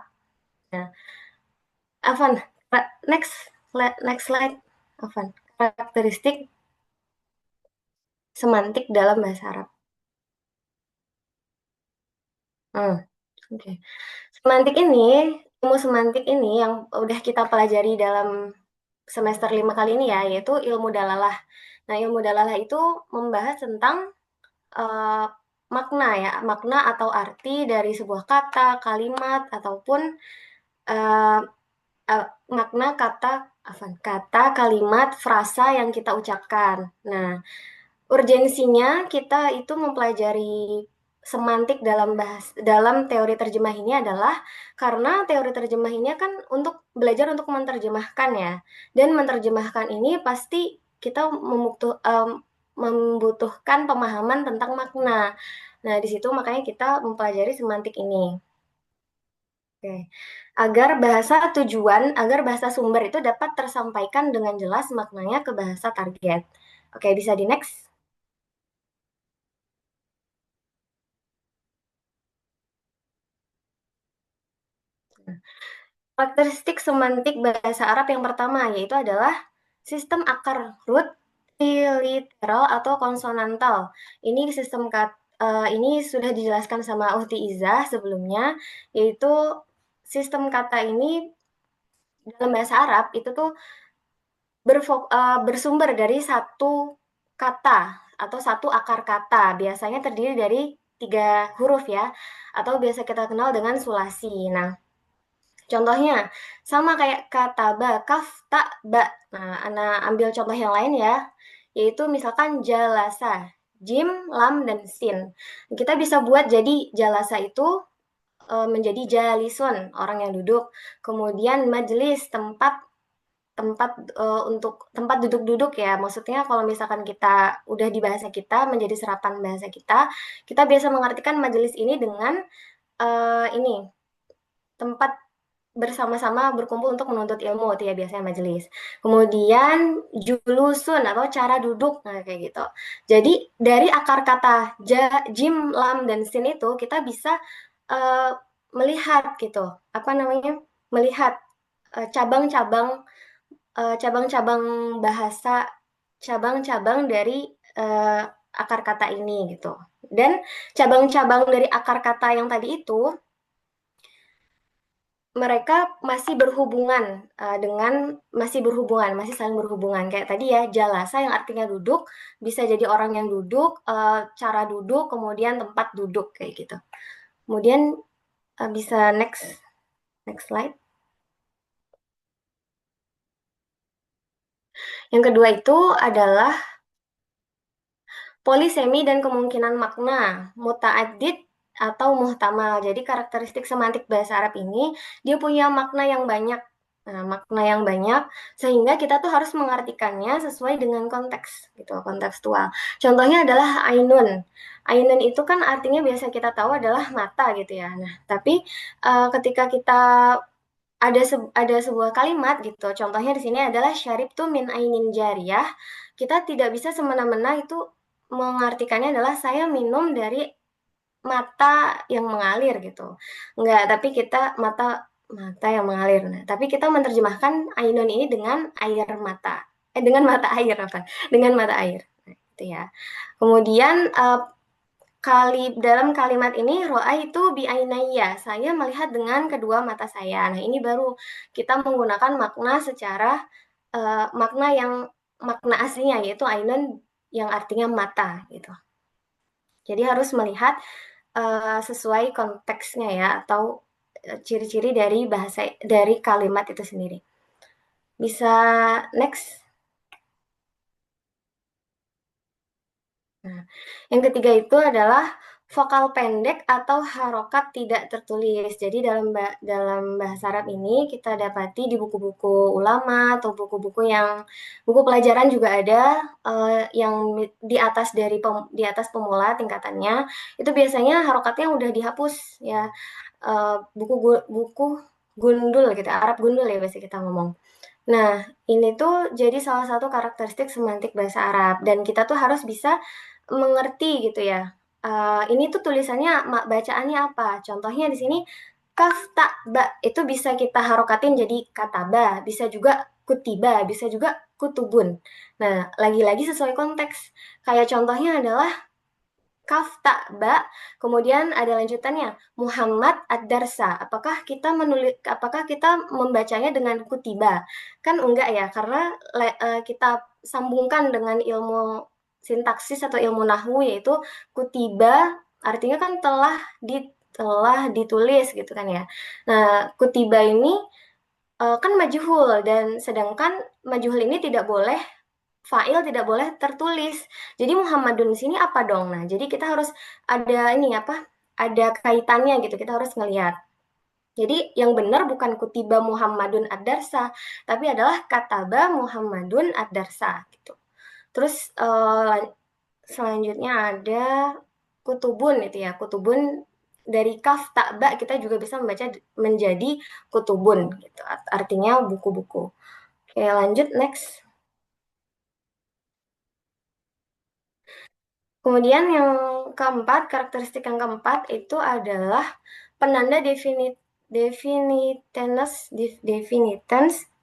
Nah, Afan, next, next slide, Afan. Karakteristik semantik dalam bahasa Arab. Oke. Semantik ini, ilmu semantik ini yang udah kita pelajari dalam semester 5 kali ini ya, yaitu ilmu dalalah. Nah, ilmu dalalah itu membahas tentang uh, makna ya, makna atau arti dari sebuah kata, kalimat, ataupun uh, makna kata, kata, kalimat, frasa yang kita ucapkan. Nah, urgensinya kita itu mempelajari semantik dalam teori terjemah ini adalah karena teori terjemah ini kan untuk belajar untuk menerjemahkan ya. Dan menerjemahkan ini pasti kita membutuhkan pemahaman tentang makna. Nah, di situ makanya kita mempelajari semantik ini. Oke. Agar bahasa sumber itu dapat tersampaikan dengan jelas maknanya ke bahasa target. Oke, bisa di next. Karakteristik semantik bahasa Arab yang pertama yaitu adalah sistem akar root triliteral atau konsonantal. Ini sudah dijelaskan sama Uhti Izzah sebelumnya, yaitu sistem kata ini dalam bahasa Arab itu tuh bersumber dari satu kata atau satu akar kata. Biasanya terdiri dari 3 huruf ya, atau biasa kita kenal dengan sulasi. Nah, contohnya, sama kayak kata ba, kaf, ta, ba. Nah, Ana ambil contoh yang lain ya, yaitu misalkan jalasa, jim, lam, dan sin. Kita bisa buat jadi jalasa itu menjadi jalisun, orang yang duduk. Kemudian majelis, tempat tempat untuk tempat duduk-duduk ya. Maksudnya kalau misalkan kita udah di bahasa kita menjadi serapan bahasa kita biasa mengartikan majelis ini dengan ini tempat bersama-sama berkumpul untuk menuntut ilmu itu ya biasanya majelis. Kemudian julusun atau cara duduk nah kayak gitu. Jadi dari akar kata jim, lam dan sin itu kita bisa uh, melihat gitu. Apa namanya? Melihat cabang-cabang cabang-cabang bahasa, cabang-cabang dari akar kata ini gitu. Dan cabang-cabang dari akar kata yang tadi itu mereka masih saling berhubungan. Kayak tadi ya, jalasa yang artinya duduk, bisa jadi orang yang duduk, cara duduk, kemudian tempat duduk kayak gitu. Kemudian bisa next slide. Yang kedua itu adalah polisemi dan kemungkinan makna. Muta'addid atau muhtamal. Jadi karakteristik semantik bahasa Arab ini dia punya makna yang banyak. Nah, makna yang banyak sehingga kita tuh harus mengartikannya sesuai dengan konteks gitu, kontekstual. Contohnya adalah ainun. Ainun itu kan artinya biasa kita tahu adalah mata gitu ya. Nah, tapi ketika kita ada sebuah kalimat gitu. Contohnya di sini adalah syaribtu min ainin jariyah. Kita tidak bisa semena-mena itu mengartikannya adalah saya minum dari mata yang mengalir gitu. Enggak, tapi kita mata mata yang mengalir. Nah, tapi kita menerjemahkan ainun ini dengan air mata. Dengan mata air apa? Dengan mata air. Nah, itu ya. Kemudian dalam kalimat ini ro'a itu bi'ainayya, saya melihat dengan kedua mata saya. Nah, ini baru kita menggunakan makna secara makna aslinya yaitu ainun yang artinya mata gitu. Jadi harus melihat sesuai konteksnya ya atau ciri-ciri dari kalimat itu sendiri. Bisa next. Nah, yang ketiga itu adalah vokal pendek atau harokat tidak tertulis. Jadi dalam bahasa Arab ini kita dapati di buku-buku ulama atau buku pelajaran juga ada yang di atas pemula tingkatannya itu biasanya harokatnya udah dihapus ya. Buku gundul gitu, Arab gundul ya biasa kita ngomong. Nah, ini tuh jadi salah satu karakteristik semantik bahasa Arab dan kita tuh harus bisa mengerti gitu ya. Ini tuh tulisannya bacaannya apa? Contohnya di sini kaf ta ba itu bisa kita harokatin jadi kataba, bisa juga kutiba, bisa juga kutubun. Nah, lagi-lagi sesuai konteks. Kayak contohnya adalah kaf ta ba, kemudian ada lanjutannya Muhammad ad-darsa. Apakah kita membacanya dengan kutiba? Kan enggak ya, karena kita sambungkan dengan ilmu sintaksis atau ilmu nahwu yaitu kutiba artinya kan telah ditulis gitu kan ya. Nah, kutiba ini kan majhul dan sedangkan majhul ini tidak boleh fa'il tidak boleh tertulis. Jadi Muhammadun di sini apa dong? Nah, jadi kita harus ada ini apa? Ada kaitannya gitu. Kita harus ngelihat. Jadi yang benar bukan kutiba Muhammadun ad-darsa, tapi adalah kataba Muhammadun ad-darsa gitu. Terus selanjutnya ada kutubun itu ya. Kutubun dari kaf takba kita juga bisa membaca menjadi kutubun gitu. Artinya buku-buku. Oke, lanjut next. Kemudian yang keempat, karakteristik yang keempat itu adalah penanda definitens,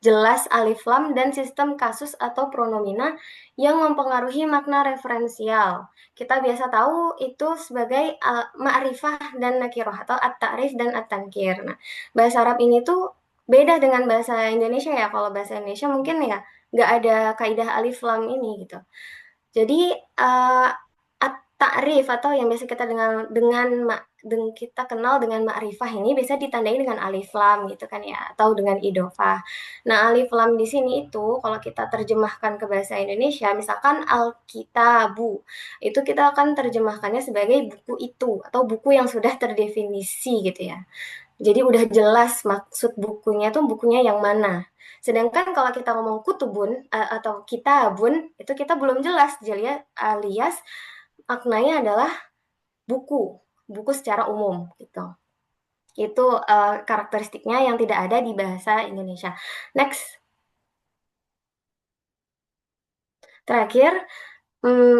jelas alif lam, dan sistem kasus atau pronomina yang mempengaruhi makna referensial. Kita biasa tahu itu sebagai ma'rifah dan nakiroh atau at-ta'rif dan at-tankir. Nah, bahasa Arab ini tuh beda dengan bahasa Indonesia ya. Kalau bahasa Indonesia mungkin ya nggak ada kaidah alif lam ini gitu. Jadi ta'rif atau yang biasa kita kita kenal dengan ma'rifah ini bisa ditandai dengan alif lam gitu kan ya atau dengan idhofah. Nah, alif lam di sini itu kalau kita terjemahkan ke bahasa Indonesia misalkan Alkitabu itu kita akan terjemahkannya sebagai buku itu atau buku yang sudah terdefinisi gitu ya. Jadi udah jelas maksud bukunya tuh bukunya yang mana. Sedangkan kalau kita ngomong kutubun atau kitabun itu kita belum jelas alias maknanya adalah buku secara umum gitu. Itu karakteristiknya yang tidak ada di bahasa Indonesia. Next. Terakhir,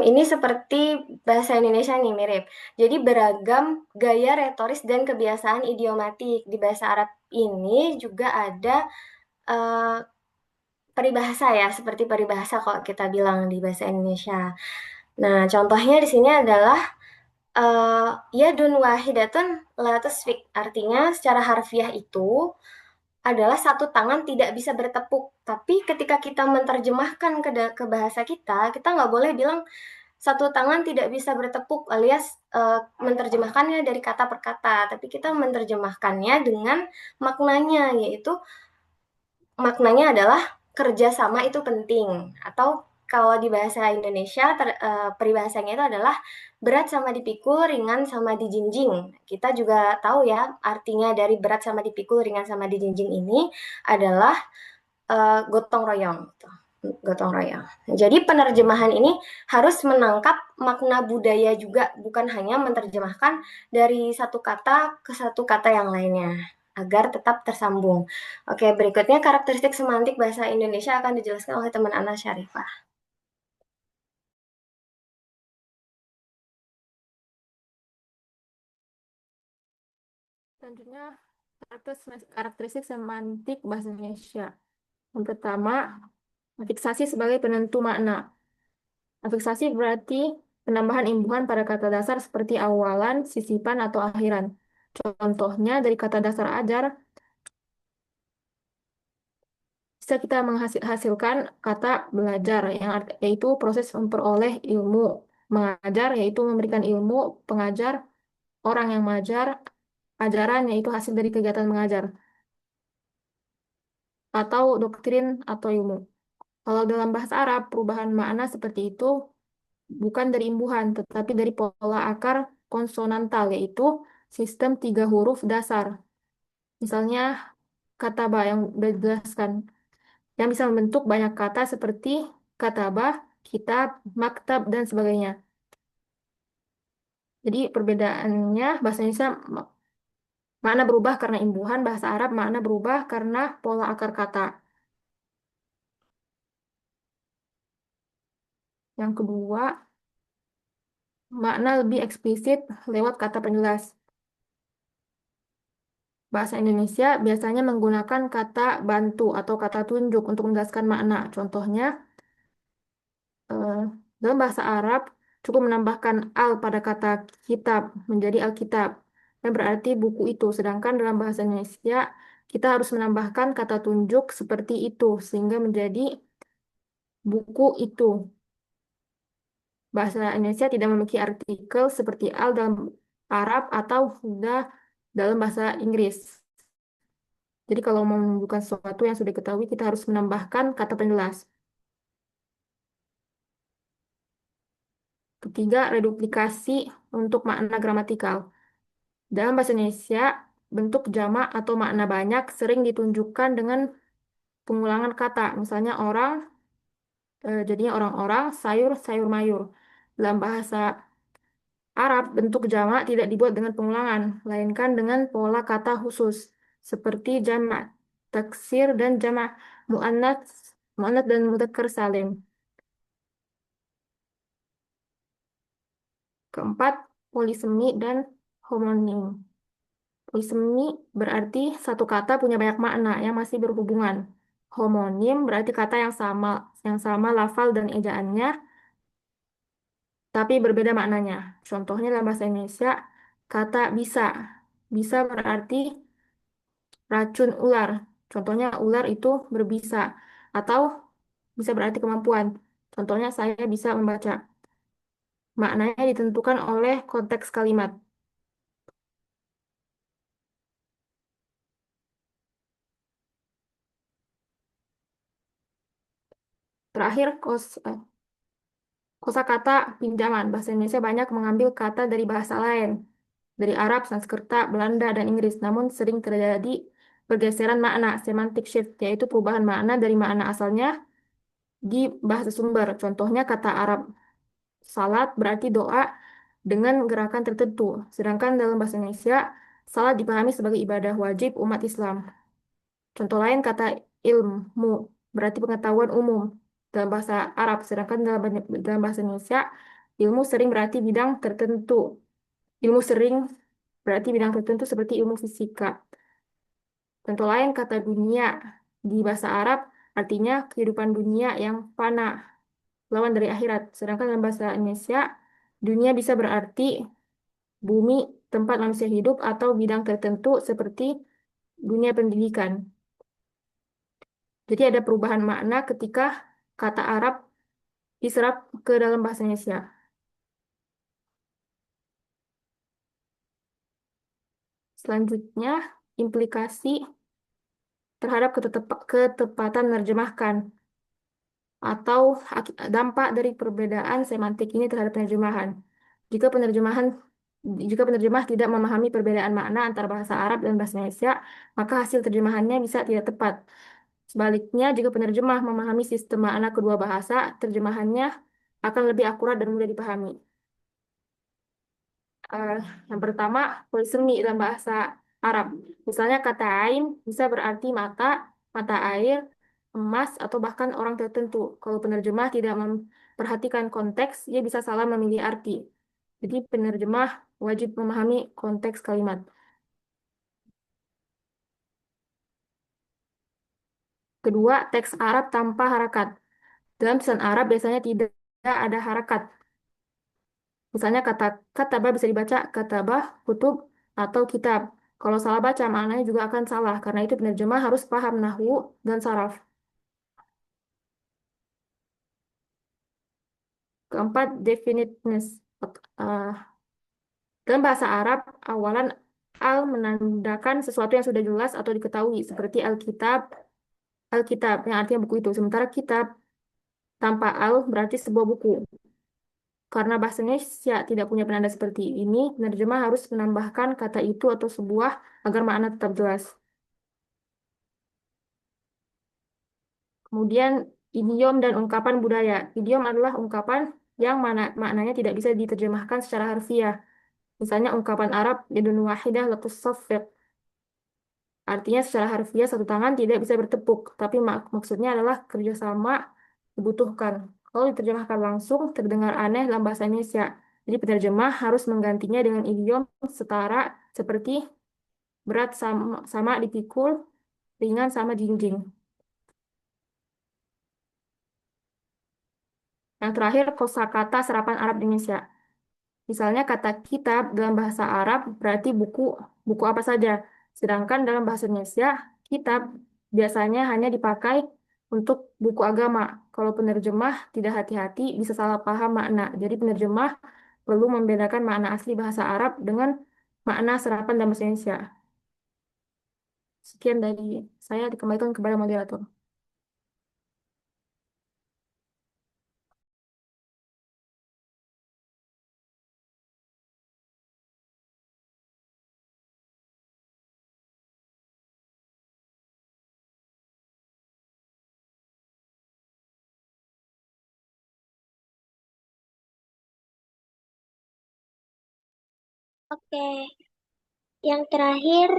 ini seperti bahasa Indonesia nih mirip. Jadi beragam gaya retoris dan kebiasaan idiomatik. Di bahasa Arab ini juga ada peribahasa ya, seperti peribahasa kalau kita bilang di bahasa Indonesia. Nah, contohnya di sini adalah yadun wahidatun la tasfik. Artinya secara harfiah itu adalah satu tangan tidak bisa bertepuk. Tapi ketika kita menerjemahkan ke bahasa kita nggak boleh bilang satu tangan tidak bisa bertepuk alias menerjemahkannya dari kata per kata. Tapi kita menerjemahkannya dengan maknanya, yaitu maknanya adalah kerjasama itu penting atau Kalau di bahasa Indonesia, peribahasanya itu adalah berat sama dipikul, ringan sama dijinjing. Kita juga tahu ya, artinya dari berat sama dipikul, ringan sama dijinjing ini adalah gotong royong. Gitu. Gotong royong. Jadi penerjemahan ini harus menangkap makna budaya juga, bukan hanya menerjemahkan dari satu kata ke satu kata yang lainnya, agar tetap tersambung. Oke, berikutnya karakteristik semantik bahasa Indonesia akan dijelaskan oleh teman Ana Syarifah. Selanjutnya, karakteristik semantik bahasa Indonesia. Yang pertama, afiksasi sebagai penentu makna. Afiksasi berarti penambahan imbuhan pada kata dasar seperti awalan, sisipan, atau akhiran. Contohnya dari kata dasar ajar, bisa kita menghasilkan kata belajar, yaitu proses memperoleh ilmu. Mengajar, yaitu memberikan ilmu. Pengajar, orang yang mengajar. Ajaran, yaitu hasil dari kegiatan mengajar. Atau doktrin atau ilmu. Kalau dalam bahasa Arab, perubahan makna seperti itu bukan dari imbuhan, tetapi dari pola akar konsonantal, yaitu sistem 3 huruf dasar. Misalnya, kata ba yang sudah dijelaskan, yang bisa membentuk banyak kata seperti katabah, kitab, maktab, dan sebagainya. Jadi perbedaannya, bahasa Indonesia makna berubah karena imbuhan, bahasa Arab makna berubah karena pola akar kata. Yang kedua, makna lebih eksplisit lewat kata penjelas. Bahasa Indonesia biasanya menggunakan kata bantu atau kata tunjuk untuk menjelaskan makna. Contohnya, dalam bahasa Arab cukup menambahkan al pada kata kitab menjadi Alkitab, yang berarti buku itu. Sedangkan dalam bahasa Indonesia kita harus menambahkan kata tunjuk seperti itu sehingga menjadi buku itu. Bahasa Indonesia tidak memiliki artikel seperti al dalam Arab atau sudah dalam bahasa Inggris. Jadi kalau mau menunjukkan sesuatu yang sudah diketahui, kita harus menambahkan kata penjelas. Ketiga, reduplikasi untuk makna gramatikal. Dalam bahasa Indonesia, bentuk jamak atau makna banyak sering ditunjukkan dengan pengulangan kata. Misalnya orang, jadinya orang-orang, sayur, sayur mayur. Dalam bahasa Arab, bentuk jamak tidak dibuat dengan pengulangan, melainkan dengan pola kata khusus, seperti jamak taksir dan jamak muannats, muannats dan mudzakkar salim. Keempat, polisemi dan homonim. Polisemi berarti satu kata punya banyak makna yang masih berhubungan. Homonim berarti kata yang sama lafal dan ejaannya, tapi berbeda maknanya. Contohnya dalam bahasa Indonesia, kata bisa. Bisa berarti racun ular. Contohnya ular itu berbisa. Atau bisa berarti kemampuan. Contohnya saya bisa membaca. Maknanya ditentukan oleh konteks kalimat. Terakhir, kosakata pinjaman. Bahasa Indonesia banyak mengambil kata dari bahasa lain, dari Arab, Sanskerta, Belanda, dan Inggris. Namun sering terjadi pergeseran makna, semantic shift, yaitu perubahan makna dari makna asalnya di bahasa sumber. Contohnya kata Arab salat berarti doa dengan gerakan tertentu. Sedangkan dalam bahasa Indonesia, salat dipahami sebagai ibadah wajib umat Islam. Contoh lain kata ilmu berarti pengetahuan umum dalam bahasa Arab, sedangkan dalam bahasa Indonesia ilmu sering berarti bidang tertentu. Ilmu sering berarti bidang tertentu seperti ilmu fisika. Contoh lain kata dunia di bahasa Arab artinya kehidupan dunia yang fana, lawan dari akhirat. Sedangkan dalam bahasa Indonesia dunia bisa berarti bumi tempat manusia hidup atau bidang tertentu seperti dunia pendidikan. Jadi ada perubahan makna ketika kata Arab diserap ke dalam bahasa Indonesia. Selanjutnya, implikasi terhadap ketepatan menerjemahkan. atau dampak dari perbedaan semantik ini terhadap penerjemahan. Jika penerjemah tidak memahami perbedaan makna antara bahasa Arab dan bahasa Indonesia, maka hasil terjemahannya bisa tidak tepat. Sebaliknya, jika penerjemah memahami sistem makna kedua bahasa, terjemahannya akan lebih akurat dan mudah dipahami. Eh, yang pertama, polisemi dalam bahasa Arab. Misalnya kata ain bisa berarti mata, mata air, emas, atau bahkan orang tertentu. Kalau penerjemah tidak memperhatikan konteks, dia bisa salah memilih arti. Jadi penerjemah wajib memahami konteks kalimat. Kedua, teks Arab tanpa harakat. Dalam tulisan Arab biasanya tidak ada harakat. Misalnya kata katabah bisa dibaca katabah, kutub, atau kitab. Kalau salah baca, maknanya juga akan salah. Karena itu penerjemah harus paham nahwu dan saraf. Keempat, definiteness. Uh, Dalam bahasa Arab, awalan al menandakan sesuatu yang sudah jelas atau diketahui, seperti Alkitab, yang artinya buku itu. Sementara kitab tanpa al berarti sebuah buku. Karena bahasa Indonesia tidak punya penanda seperti ini, penerjemah harus menambahkan kata itu atau sebuah agar makna tetap jelas. Kemudian idiom dan ungkapan budaya. Idiom adalah ungkapan yang maknanya tidak bisa diterjemahkan secara harfiah. Misalnya ungkapan Arab yadun wahidah la tusaffiq. Artinya secara harfiah satu tangan tidak bisa bertepuk, tapi maksudnya adalah kerjasama dibutuhkan. Kalau diterjemahkan langsung terdengar aneh dalam bahasa Indonesia. Jadi penerjemah harus menggantinya dengan idiom setara seperti berat sama dipikul, ringan sama jinjing. Yang terakhir, kosakata serapan Arab di Indonesia. Misalnya kata kitab dalam bahasa Arab berarti buku apa saja. Sedangkan dalam bahasa Indonesia, kitab biasanya hanya dipakai untuk buku agama. Kalau penerjemah tidak hati-hati bisa salah paham makna. Jadi penerjemah perlu membedakan makna asli bahasa Arab dengan makna serapan dalam bahasa Indonesia. Sekian dari saya, dikembalikan kepada moderator. Oke, yang terakhir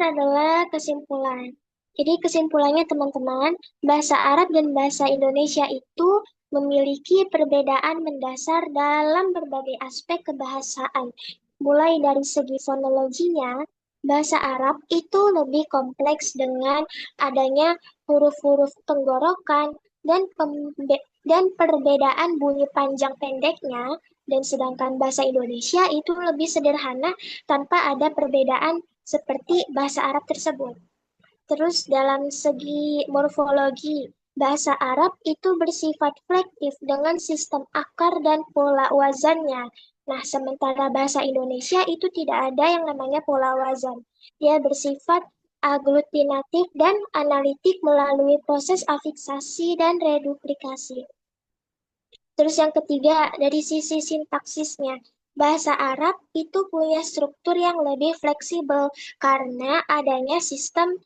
adalah kesimpulan. Jadi kesimpulannya teman-teman, bahasa Arab dan bahasa Indonesia itu memiliki perbedaan mendasar dalam berbagai aspek kebahasaan. Mulai dari segi fonologinya, bahasa Arab itu lebih kompleks dengan adanya huruf-huruf tenggorokan dan perbedaan bunyi panjang pendeknya, dan sedangkan bahasa Indonesia itu lebih sederhana tanpa ada perbedaan seperti bahasa Arab tersebut. Terus dalam segi morfologi, bahasa Arab itu bersifat flektif dengan sistem akar dan pola wazannya. Nah, sementara bahasa Indonesia itu tidak ada yang namanya pola wazan. Dia bersifat aglutinatif dan analitik melalui proses afiksasi dan reduplikasi. Terus yang ketiga, dari sisi sintaksisnya, bahasa Arab itu punya struktur yang lebih fleksibel karena adanya sistem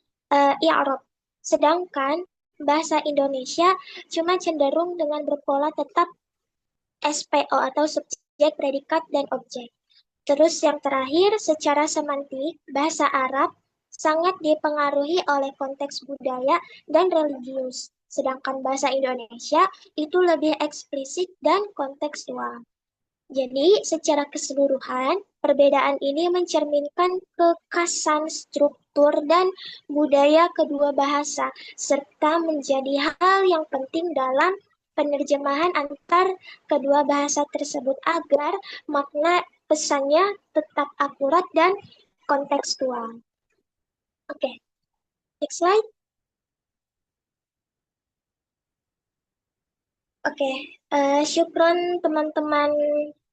i'rab. Sedangkan bahasa Indonesia cuma cenderung dengan berpola tetap SPO atau subjek, predikat, dan objek. Terus yang terakhir, secara semantik, bahasa Arab sangat dipengaruhi oleh konteks budaya dan religius. Sedangkan bahasa Indonesia itu lebih eksplisit dan kontekstual. Jadi, secara keseluruhan, perbedaan ini mencerminkan kekhasan struktur dan budaya kedua bahasa, serta menjadi hal yang penting dalam penerjemahan antar kedua bahasa tersebut agar makna pesannya tetap akurat dan kontekstual. Oke, next slide. Oke, syukron teman-teman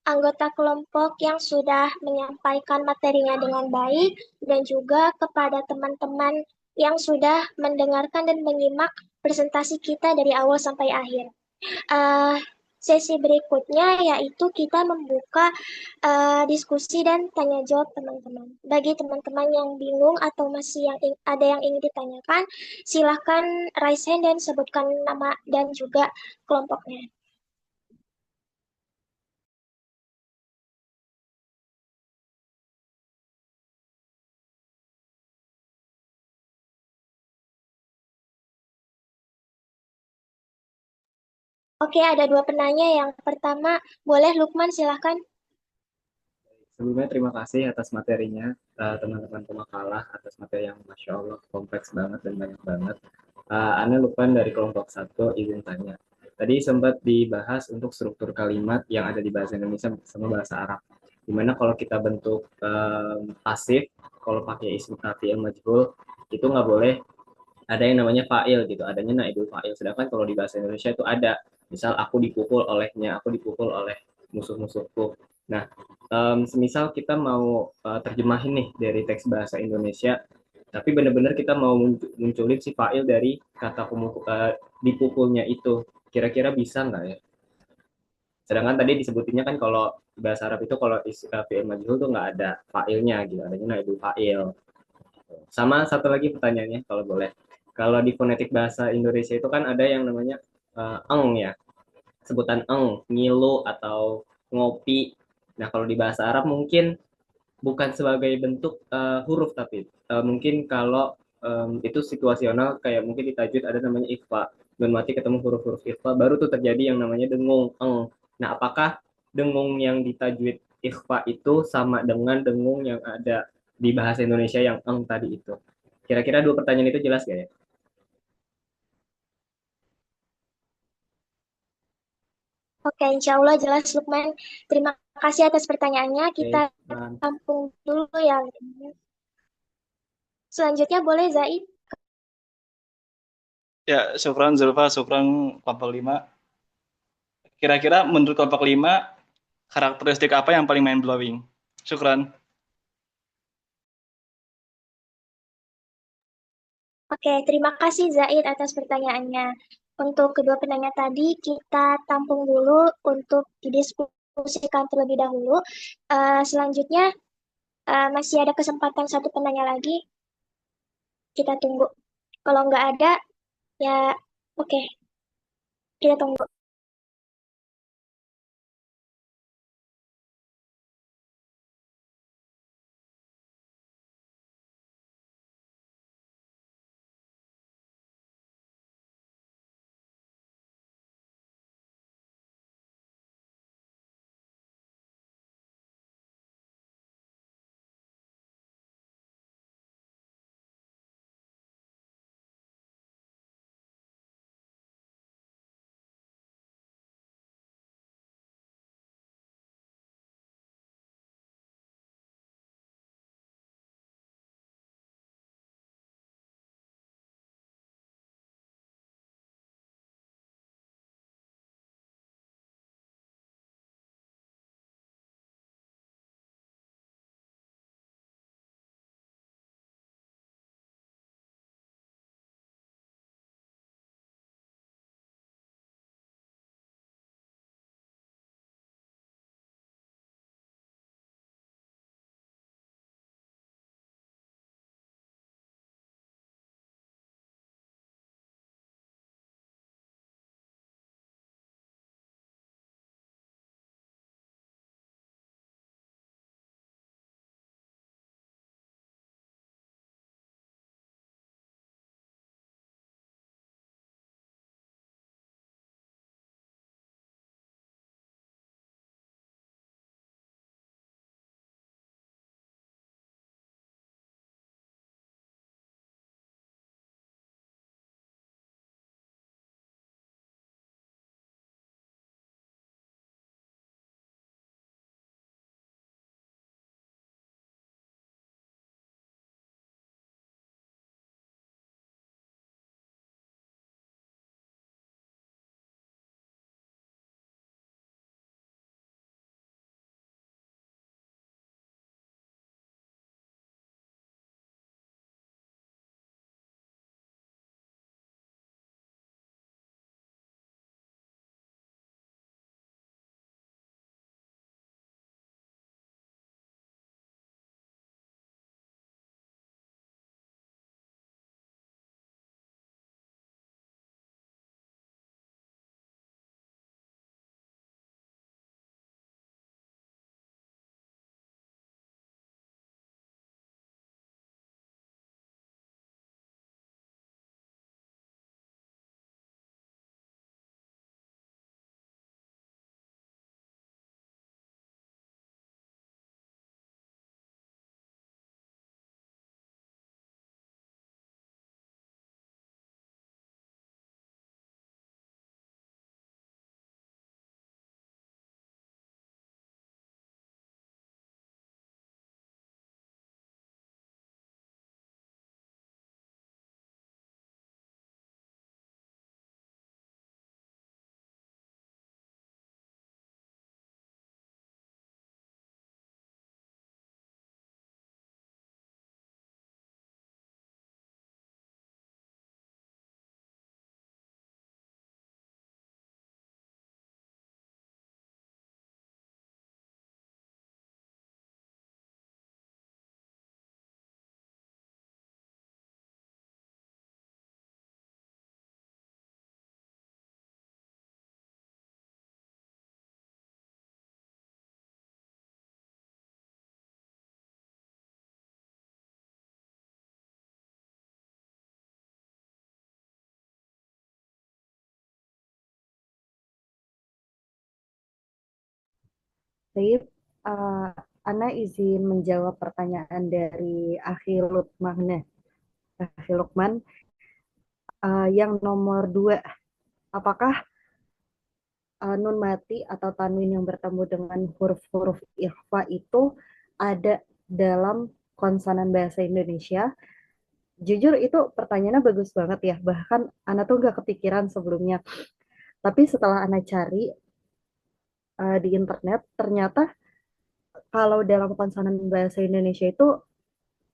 anggota kelompok yang sudah menyampaikan materinya dengan baik, dan juga kepada teman-teman yang sudah mendengarkan dan menyimak presentasi kita dari awal sampai akhir. Eh, Sesi berikutnya yaitu kita membuka diskusi dan tanya jawab teman-teman. Bagi teman-teman yang bingung atau masih ada yang ingin ditanyakan, silahkan raise hand dan sebutkan nama dan juga kelompoknya. Oke, ada dua penanya. Yang pertama, boleh Lukman silahkan. Sebelumnya terima kasih atas materinya, teman-teman pemakalah, atas materi yang Masya Allah kompleks banget dan banyak banget. Ana Lukman dari kelompok 1 izin tanya. Tadi sempat dibahas untuk struktur kalimat yang ada di bahasa Indonesia sama bahasa Arab. Dimana kalau kita bentuk pasif, kalau pakai isim kafiyah majhul, itu nggak boleh ada yang namanya fa'il gitu, adanya naibul fa'il. Sedangkan kalau di bahasa Indonesia itu ada, misal aku dipukul olehnya, aku dipukul oleh musuh-musuhku. Nah, semisal kita mau terjemahin nih dari teks bahasa Indonesia, tapi benar-benar kita mau munculin si fa'il dari kata dipukulnya itu, kira-kira bisa nggak ya? Sedangkan tadi disebutinnya kan kalau bahasa Arab itu kalau fi'il majhul tuh nggak ada fa'ilnya gitu, adanya naibul fa'il. Sama satu lagi pertanyaannya kalau boleh. Kalau di fonetik bahasa Indonesia itu kan ada yang namanya eng ya, sebutan eng, ngilu atau ngopi. Nah, kalau di bahasa Arab mungkin bukan sebagai bentuk huruf tapi mungkin kalau itu situasional kayak mungkin di tajwid ada namanya ikhfa. Dan mati ketemu huruf-huruf ikhfa baru tuh terjadi yang namanya dengung eng. Nah, apakah dengung yang di tajwid ikhfa itu sama dengan dengung yang ada di bahasa Indonesia yang eng tadi itu? Kira-kira dua pertanyaan itu jelas gak ya? Oke, insya Allah jelas Lukman. Terima kasih atas pertanyaannya. Kita Oke, Bang. tampung dulu ya. Selanjutnya boleh Zaid. Ya, syukran Zulfa, syukran kelompok 5. Kira-kira menurut kelompok 5, karakteristik apa yang paling mind blowing? Syukran. Oke, terima kasih Zaid atas pertanyaannya. Untuk kedua penanya tadi, kita tampung dulu untuk didiskusikan terlebih dahulu. Selanjutnya, masih ada kesempatan satu penanya lagi. Kita tunggu. Kalau nggak ada, ya oke, kita tunggu. Baik, Ana izin menjawab pertanyaan dari Akhi Lukman. Akhi Lukman, yang nomor 2, apakah nun mati atau tanwin yang bertemu dengan huruf-huruf ikhfa itu ada dalam konsonan bahasa Indonesia? Jujur itu pertanyaannya bagus banget ya. Bahkan Ana tuh nggak kepikiran sebelumnya. Tapi setelah Ana cari di internet, ternyata kalau dalam konsonan bahasa Indonesia itu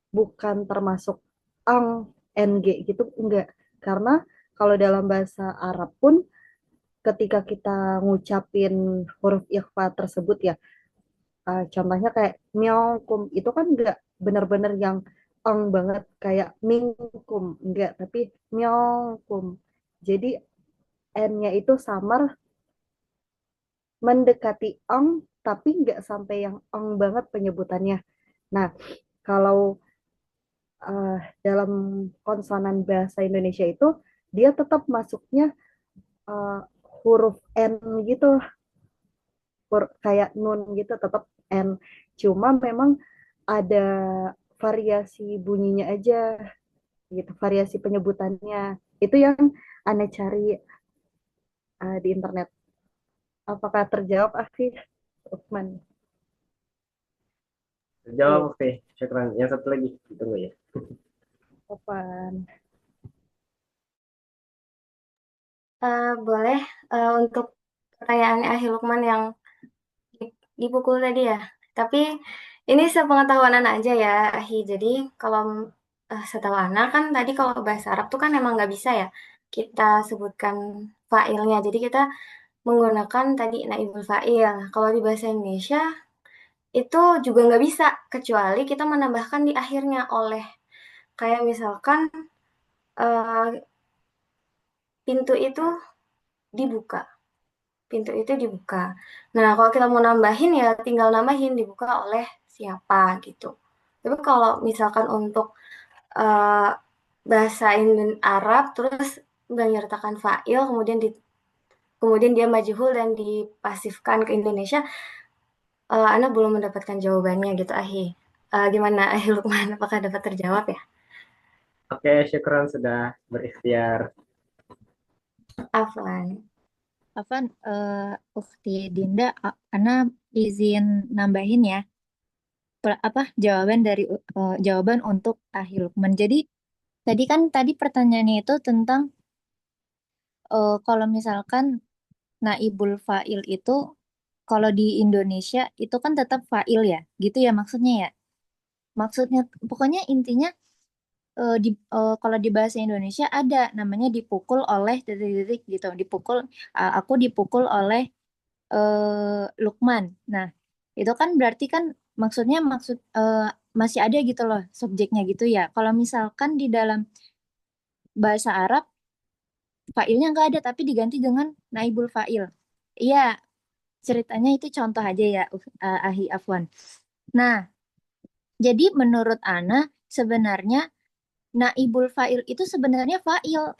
bukan termasuk ang, ng gitu, enggak. Karena kalau dalam bahasa Arab pun ketika kita ngucapin huruf ikhfa tersebut ya, contohnya kayak myokum itu kan enggak benar-benar yang eng banget kayak mingkum, enggak, tapi myokum. Jadi n-nya itu samar mendekati eng tapi enggak sampai yang eng banget penyebutannya. Nah, kalau dalam konsonan bahasa Indonesia itu dia tetap masuknya uh, huruf N gitu, kayak nun gitu tetap N. Cuma memang ada variasi bunyinya aja gitu, variasi penyebutannya. Itu yang aneh cari di internet. Apakah terjawab, Afif? Uthman? Terjawab, Iya, oke. Syukran. Yang satu lagi, ditunggu ya. Topan. Boleh untuk pertanyaan Ahi Lukman yang dipukul tadi ya. Tapi ini sepengetahuan anak aja ya, Ahi. Jadi kalau setahu anak kan tadi kalau bahasa Arab tuh kan emang nggak bisa ya kita sebutkan fa'ilnya. Jadi kita menggunakan tadi naibul fa'il. Kalau di bahasa Indonesia itu juga nggak bisa kecuali kita menambahkan di akhirnya oleh. Kayak misalkan eh, pintu itu dibuka. Pintu itu dibuka. Nah, kalau kita mau nambahin ya tinggal nambahin dibuka oleh siapa gitu. Tapi kalau misalkan untuk uh, bahasa Arab terus menyertakan fa'il kemudian dia majhul dan dipasifkan ke Indonesia, Ana belum mendapatkan jawabannya gitu, Ahi. Gimana Ahi Lukman? Apakah dapat terjawab ya? Oke, syukran sudah berikhtiar. Afwan. Afan, Ukti Dinda, Ana izin nambahin ya. Jawaban dari jawaban untuk Ahi Lukman. Jadi tadi pertanyaannya itu tentang kalau misalkan naibul fa'il itu kalau di Indonesia itu kan tetap fa'il ya, gitu ya maksudnya ya. Maksudnya pokoknya intinya kalau di bahasa Indonesia ada namanya dipukul oleh titik-titik gitu, aku dipukul oleh Lukman. Nah, itu kan berarti kan maksud masih ada gitu loh subjeknya gitu ya. Kalau misalkan di dalam bahasa Arab fa'ilnya nggak ada tapi diganti dengan naibul fa'il. Iya, ceritanya itu contoh aja ya, Ahi Afwan. Nah, jadi menurut Ana sebenarnya naibul fa'il itu sebenarnya fa'il.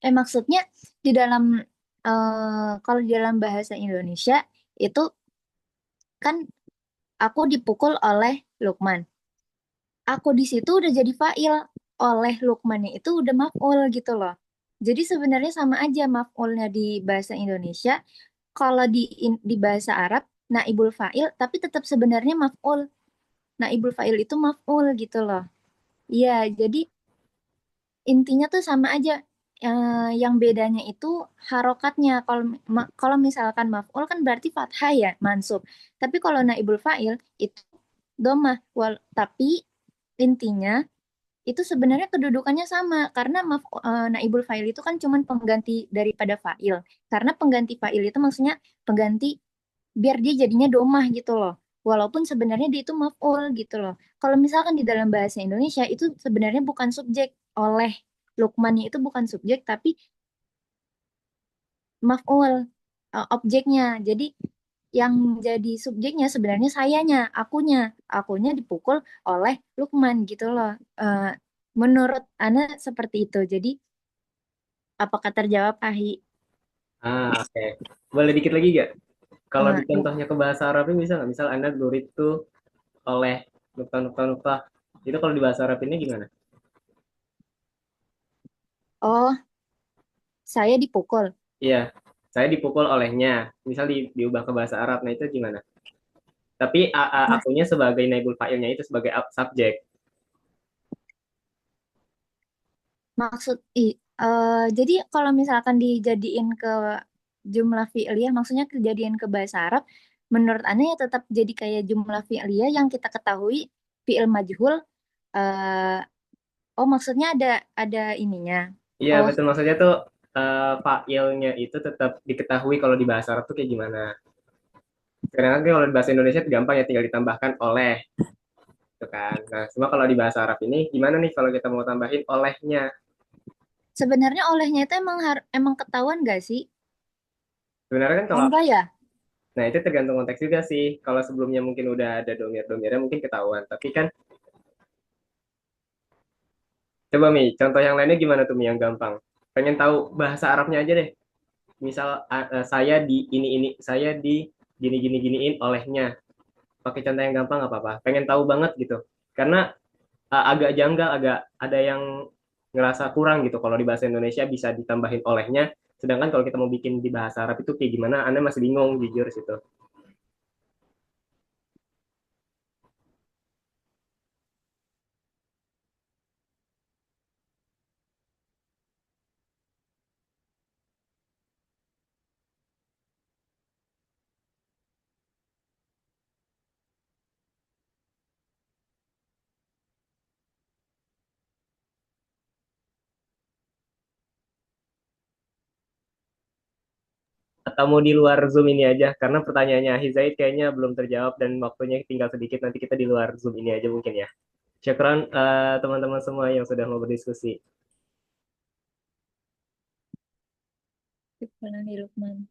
Maksudnya di dalam kalau di dalam bahasa Indonesia itu kan aku dipukul oleh Lukman. Aku di situ udah jadi fa'il, oleh Lukmannya itu udah maf'ul gitu loh. Jadi sebenarnya sama aja maf'ulnya di bahasa Indonesia. Kalau di bahasa Arab naibul fa'il tapi tetap sebenarnya maf'ul. Naibul fa'il itu maf'ul gitu loh. Iya, jadi intinya tuh sama aja. Yang bedanya itu harokatnya. Kalau misalkan maf'ul kan berarti fathah ya, mansub. Tapi kalau naibul fa'il itu domah. Tapi intinya itu sebenarnya kedudukannya sama karena naibul fa'il itu kan cuman pengganti daripada fa'il. Karena pengganti fa'il itu maksudnya pengganti biar dia jadinya domah gitu loh. Walaupun sebenarnya dia itu maf'ul gitu loh. Kalau misalkan di dalam bahasa Indonesia itu sebenarnya bukan subjek, oleh Lukmannya itu bukan subjek tapi maf'ul, objeknya. Jadi yang jadi subjeknya sebenarnya sayanya, akunya. Akunya dipukul oleh Lukman gitu loh. Menurut Ana seperti itu. Jadi apakah terjawab, Ahi? Oke. Boleh dikit lagi gak? Kalau Eh, di contohnya ke bahasa Arabnya bisa nggak? Misal Anda lurid tuh oleh nukta nukta nukta. Itu kalau di bahasa Arab ini gimana? oh, saya dipukul. Iya, saya dipukul olehnya. Misal diubah ke bahasa Arab, nah itu gimana? Tapi Mas, akunya sebagai naibul fa'ilnya itu sebagai subjek. jadi kalau misalkan dijadiin ke jumlah fi'liyah, maksudnya kejadian ke bahasa Arab, menurut Anda ya tetap jadi kayak jumlah fi'liyah yang kita ketahui fi'il majhul. eh, oh, maksudnya ada ininya. Iya, Oh, betul. Maksudnya tuh fa'ilnya itu tetap diketahui kalau di bahasa Arab tuh kayak gimana. Karena kan kalau di bahasa Indonesia itu gampang ya, tinggal ditambahkan oleh, gitu kan. Nah, cuma kalau di bahasa Arab ini gimana nih kalau kita mau tambahin olehnya? sebenarnya olehnya itu emang ketahuan gak sih? Sebenarnya kan Oh, kalau, enggak ya? nah itu tergantung konteks juga sih. Kalau sebelumnya mungkin udah ada domir-domirnya mungkin ketahuan. Tapi kan, coba Mi, contoh yang lainnya gimana tuh Mi yang gampang? Pengen tahu bahasa Arabnya aja deh. Misal saya di ini, saya di gini giniin olehnya. Pakai contoh yang gampang nggak apa-apa. Pengen tahu banget gitu. Karena agak janggal, agak ada yang ngerasa kurang gitu kalau di bahasa Indonesia bisa ditambahin olehnya, sedangkan kalau kita mau bikin di bahasa Arab itu kayak gimana, Anda masih bingung jujur situ. Atau mau di luar Zoom ini aja, karena pertanyaannya Hizaid kayaknya belum terjawab dan waktunya tinggal sedikit, nanti kita di luar Zoom ini aja mungkin ya. Syukran teman-teman semua yang sudah mau berdiskusi. Gimana nih, Lukman?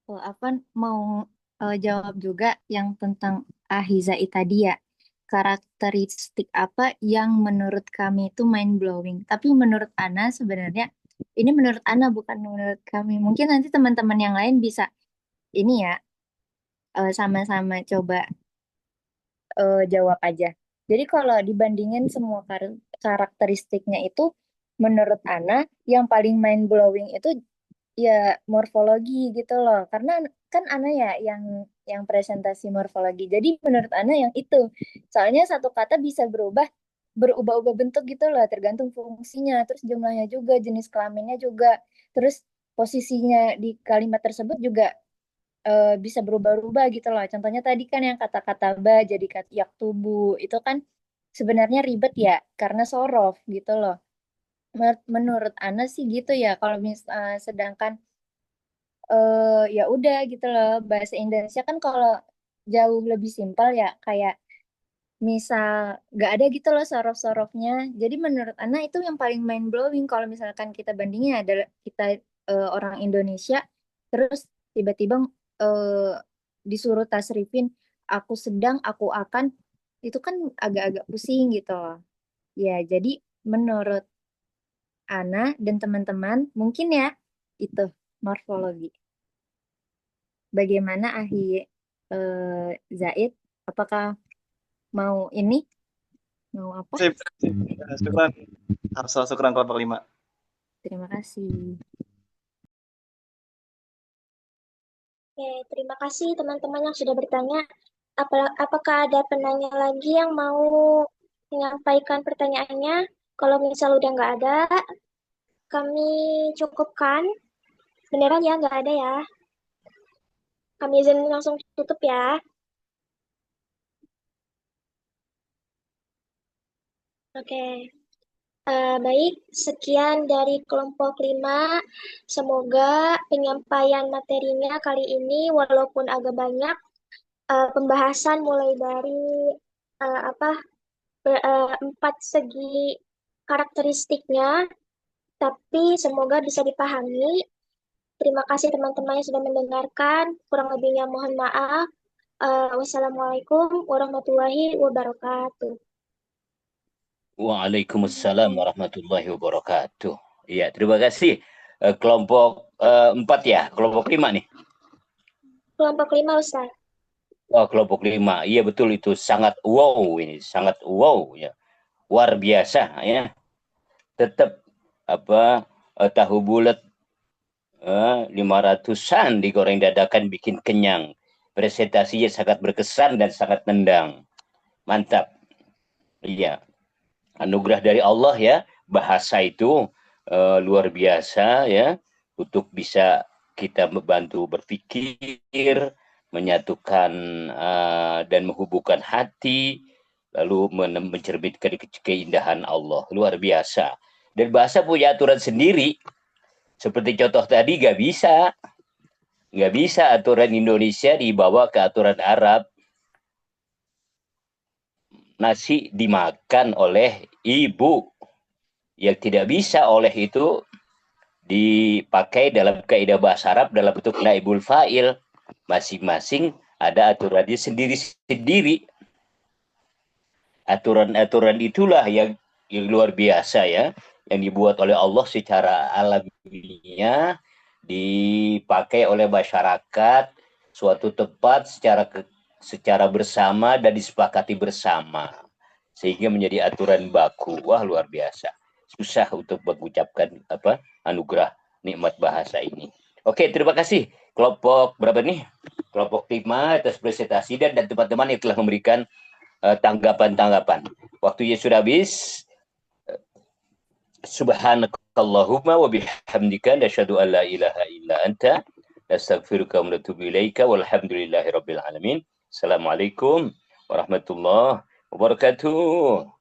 Oh, apa mau jawab juga yang tentang Ahizai tadi ya. Karakteristik apa yang menurut kami itu mind blowing. Tapi menurut Ana sebenarnya ini menurut Ana bukan menurut kami. Mungkin nanti teman-teman yang lain bisa ini ya sama-sama coba jawab aja. Jadi kalau dibandingin semua karakteristiknya itu menurut Ana yang paling mind blowing itu ya morfologi gitu loh, karena kan Ana ya yang presentasi morfologi, jadi menurut Ana yang itu soalnya satu kata bisa berubah-ubah bentuk gitu loh, tergantung fungsinya, terus jumlahnya juga, jenis kelaminnya juga, terus posisinya di kalimat tersebut juga bisa berubah-ubah gitu loh. Contohnya tadi kan yang kata-kata ba jadi kata yak tubuh itu kan sebenarnya ribet ya karena sorof gitu loh. Menurut Ana sih gitu ya. Kalau sedangkan ya udah gitu loh, bahasa Indonesia kan kalau jauh lebih simpel ya, kayak misal nggak ada gitu loh sorof-sorofnya. Jadi menurut Ana itu yang paling mind blowing kalau misalkan kita bandingin adalah kita orang Indonesia terus tiba-tiba eh, disuruh tasrifin aku sedang, aku akan, itu kan agak-agak pusing gitu loh. Ya, jadi menurut Ana dan teman-teman mungkin ya itu morfologi. Bagaimana Zaid? Apakah mau ini? Mau apa? Sip. Syukran. Syukran kelompok 5. Terima kasih. Oke, terima kasih teman-teman yang sudah bertanya. Apakah ada penanya lagi yang mau menyampaikan pertanyaannya? Kalau misal udah nggak ada, kami cukupkan. Beneran ya, nggak ada ya. Kami izin langsung tutup ya. Oke. Baik, sekian dari kelompok 5. Semoga penyampaian materinya kali ini walaupun agak banyak, pembahasan mulai dari 4 segi karakteristiknya, tapi semoga bisa dipahami. Terima kasih teman-teman yang sudah mendengarkan. Kurang lebihnya mohon maaf. Wassalamualaikum warahmatullahi wabarakatuh. Waalaikumsalam warahmatullahi wabarakatuh. Iya, terima kasih. Kelompok 4 ya, kelompok 5 nih. Kelompok 5, Ustaz. Oh, kelompok 5. Iya betul, itu sangat wow ini, sangat wow ya. Luar biasa ya. Tetap tahu bulat 500-an digoreng dadakan bikin kenyang. Presentasinya sangat berkesan dan sangat nendang. Mantap. Iya. Anugerah dari Allah ya. Bahasa itu luar biasa ya. Untuk bisa kita membantu berpikir, menyatukan dan menghubungkan hati, lalu mencerminkan keindahan Allah. Luar biasa. Dan bahasa punya aturan sendiri. Seperti contoh tadi, nggak bisa aturan Indonesia dibawa ke aturan Arab. Nasi dimakan oleh ibu. Yang tidak bisa oleh itu dipakai dalam kaidah bahasa Arab dalam bentuk naibul fa'il. Masing-masing ada aturannya sendiri-sendiri. Aturan-aturan itulah yang luar biasa ya, yang dibuat oleh Allah secara alamiah, dipakai oleh masyarakat suatu tempat secara bersama dan disepakati bersama, sehingga menjadi aturan baku. Wah, luar biasa. Susah untuk mengucapkan anugerah nikmat bahasa ini. Oke, terima kasih kelompok berapa nih? Kelompok 5 atas presentasi dan teman-teman yang telah memberikan tanggapan-tanggapan. Waktunya sudah habis. Subhanakallahumma wa bihamdika nasyhadu an la ilaha illa anta nastaghfiruka wa natubu ilaika walhamdulillahirabbil alamin. Assalamualaikum warahmatullahi wabarakatuh.